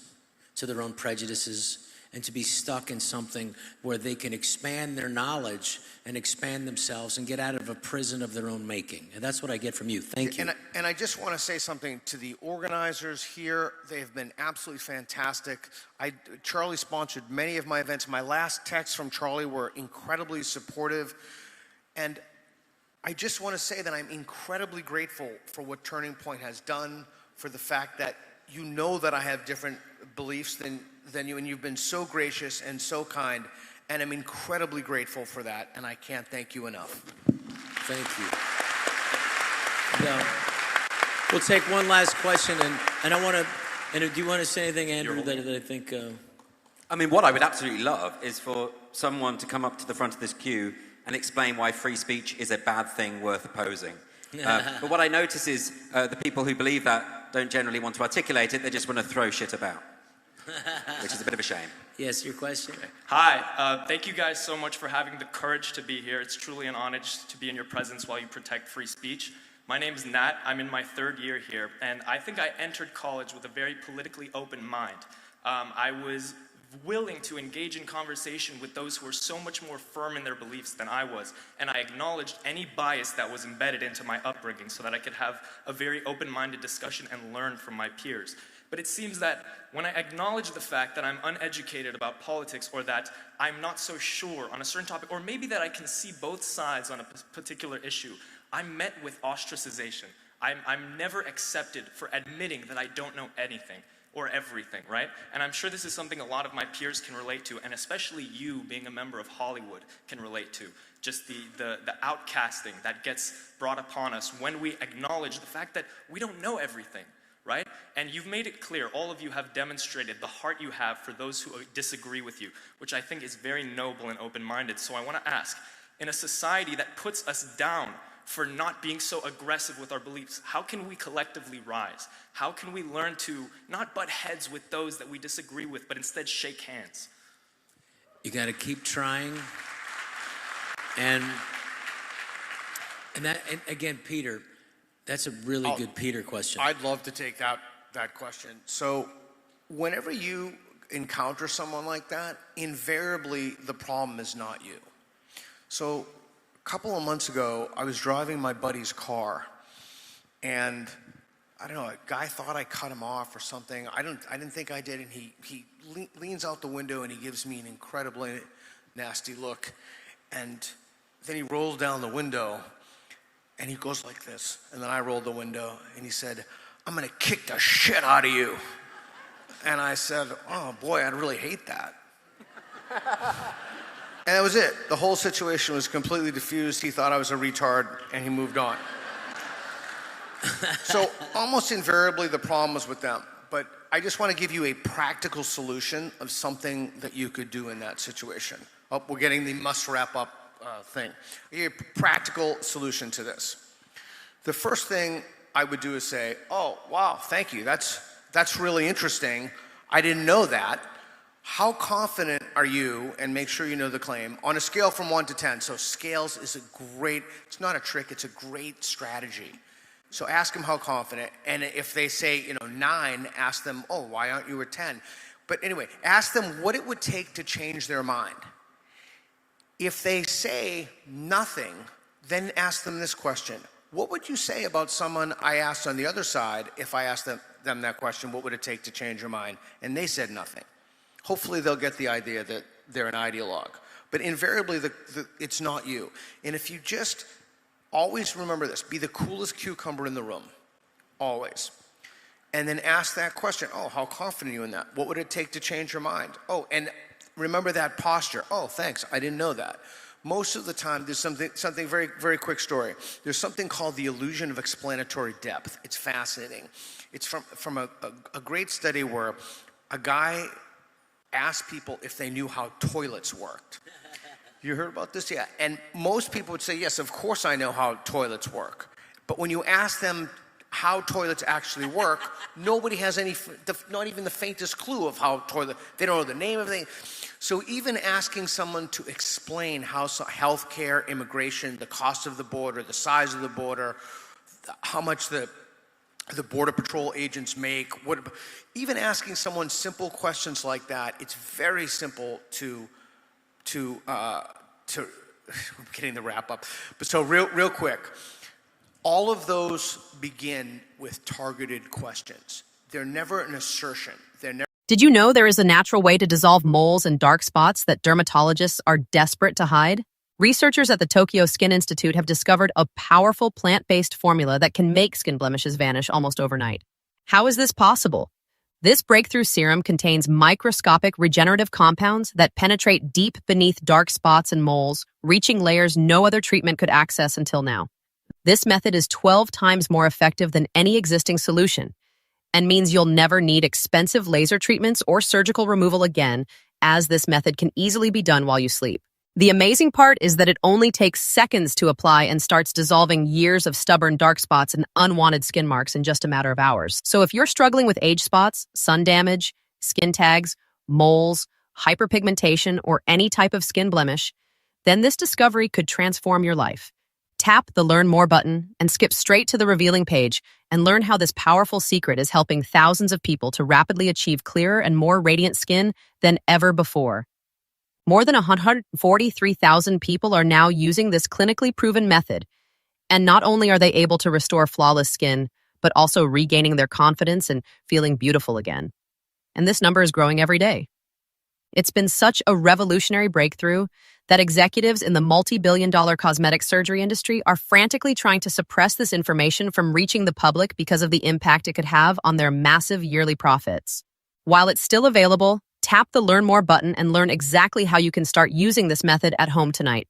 to their own prejudices, and to be stuck in something where they can expand their knowledge and expand themselves and get out of a prison of their own making. And that's what I get from you. Thank you. And I just want to say something to the organizers here. They have been absolutely fantastic. Charlie sponsored many of my events. My last texts from Charlie were incredibly supportive. And I just want to say that I'm incredibly grateful for what Turning Point has done, for the fact that you know that I have different beliefs than you, and you've been so gracious and so kind, and I'm incredibly grateful for that, and I can't thank you enough. Thank you. No. We'll take one last question, and I want to, and do you want to say anything, Andrew, that I think... I mean, what I would absolutely love is for someone to come up to the front of this queue and explain why free speech is a bad thing worth opposing. But what I notice is the people who believe that don't generally want to articulate it, they just want to throw shit about, which is a bit of a shame. Yes, your question? Hi, thank you guys so much for having the courage to be here. It's truly an honor to be in your presence while you protect free speech. My name is Nat, I'm in my 3rd year here, and I think I entered college with a very politically open mind. I was willing to engage in conversation with those who were so much more firm in their beliefs than I was, and I acknowledged any bias that was embedded into my upbringing so that I could have a very open-minded discussion and learn from my peers. But it seems that when I acknowledge the fact that I'm uneducated about politics, or that I'm not so sure on a certain topic, or maybe that I can see both sides on a particular issue, I'm met with ostracization. I'm never accepted for admitting that I don't know anything or everything, right? And I'm sure this is something a lot of my peers can relate to, and especially you, being a member of Hollywood, can relate to. Just the outcasting that gets brought upon us when we acknowledge the fact that we don't know everything, right? And you've made it clear, all of you have demonstrated the heart you have for those who disagree with you, which I think is very noble and open-minded. So I want to ask, in a society that puts us down for not being so aggressive with our beliefs, how can we collectively rise? How can we learn to not butt heads with those that we disagree with, but instead shake hands? You got to keep trying. And again, Peter, that's a really good Peter question. I'd love to take that question. So whenever you encounter someone like that, invariably the problem is not you. So a couple of months ago, I was driving my buddy's car, and I don't know, a guy thought I cut him off or something. I didn't think I did, and he leans out the window and he gives me an incredibly nasty look, and then he rolls down the window and he goes like this, and then I rolled the window and he said, "I'm gonna kick the shit out of you." And I said, "Oh boy, I'd really hate that." And that was it. The whole situation was completely diffused. He thought I was a retard, and he moved on. So almost invariably, the problem was with them. But I just want to give you a practical solution of something that you could do in that situation. Oh, we're getting the must wrap up thing. A practical solution to this. The first thing I would do is say, "Oh, wow, thank you. That's really interesting. I didn't know that. How confident are you," and make sure you know the claim, on a scale from 1 to 10. So scales is it's not a trick, it's a great strategy. So ask them how confident, and if they say, 9, ask them, "Oh, why aren't you a 10? But anyway, ask them what it would take to change their mind. If they say nothing, then ask them this question. What would you say about someone I asked on the other side if I asked them that question, what would it take to change your mind? And they said nothing. Hopefully they'll get the idea that they're an ideologue. But invariably, it's not you. And if you just always remember this, be the coolest cucumber in the room, always. And then ask that question, "Oh, how confident are you in that? What would it take to change your mind?" Oh, and remember that posture. "Oh, thanks, I didn't know that." Most of the time, there's something very, very quick story. There's something called the illusion of explanatory depth. It's fascinating. It's from a great study where a guy asked people if they knew how toilets worked. You heard about this? Yeah. And most people would say, "Yes, of course I know how toilets work." But when you ask them how toilets actually work, nobody has not even the faintest clue of how they don't know the name of anything. So even asking someone to explain how healthcare, immigration, the cost of the border, the size of the border, how much the the Border Patrol agents make. Even asking someone simple questions like that, it's very simple to I'm getting the wrap up. But so real quick, all of those begin with targeted questions. They're never an assertion. They're never. Did you know there is a natural way to dissolve moles and dark spots that dermatologists are desperate to hide? Researchers at the Tokyo Skin Institute have discovered a powerful plant-based formula that can make skin blemishes vanish almost overnight. How is this possible? This breakthrough serum contains microscopic regenerative compounds that penetrate deep beneath dark spots and moles, reaching layers no other treatment could access until now. This method is 12 times more effective than any existing solution and means you'll never need expensive laser treatments or surgical removal again, as this method can easily be done while you sleep. The amazing part is that it only takes seconds to apply and starts dissolving years of stubborn dark spots and unwanted skin marks in just a matter of hours. So if you're struggling with age spots, sun damage, skin tags, moles, hyperpigmentation, or any type of skin blemish, then this discovery could transform your life. Tap the Learn More button and skip straight to the revealing page and learn how this powerful secret is helping thousands of people to rapidly achieve clearer and more radiant skin than ever before. More than 143,000 people are now using this clinically proven method, and not only are they able to restore flawless skin, but also regaining their confidence and feeling beautiful again. And this number is growing every day. It's been such a revolutionary breakthrough that executives in the multi-billion-dollar cosmetic surgery industry are frantically trying to suppress this information from reaching the public because of the impact it could have on their massive yearly profits. While it's still available, tap the Learn More button and learn exactly how you can start using this method at home tonight.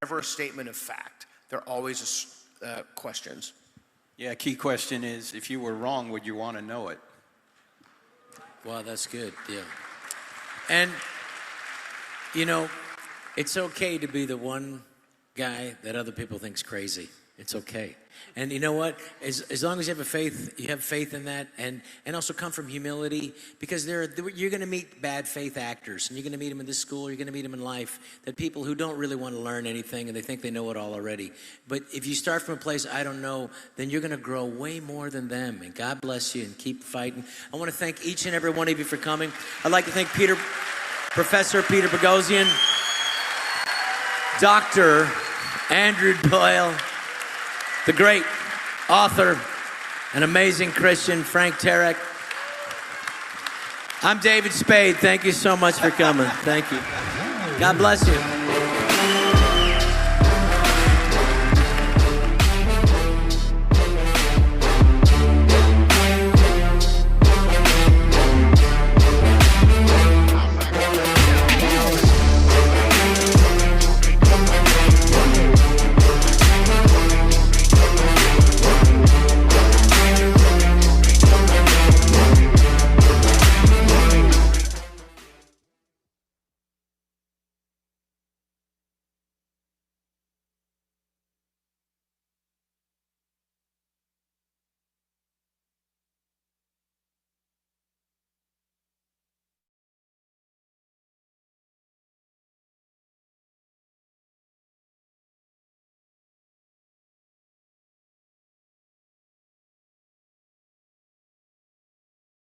Never a statement of fact. They're always questions. Yeah, key question is, if you were wrong, would you want to know it? Wow, that's good, yeah. And, you know, it's okay to be the one guy that other people think's crazy. It's okay. And you know what? As long as you have faith in that, and also come from humility, because you're going to meet bad faith actors, and you're going to meet them in this school, you're going to meet them in life, that people who don't really want to learn anything, and they think they know it all already. But if you start from a place, I don't know, then you're going to grow way more than them, and God bless you, and keep fighting. I want to thank each and every one of you for coming. I'd like to thank Professor Peter Boghossian, Dr. Andrew Doyle, the great author, an amazing Christian, Frank Turek. I'm David Spade. Thank you so much for coming. Thank you. God bless you.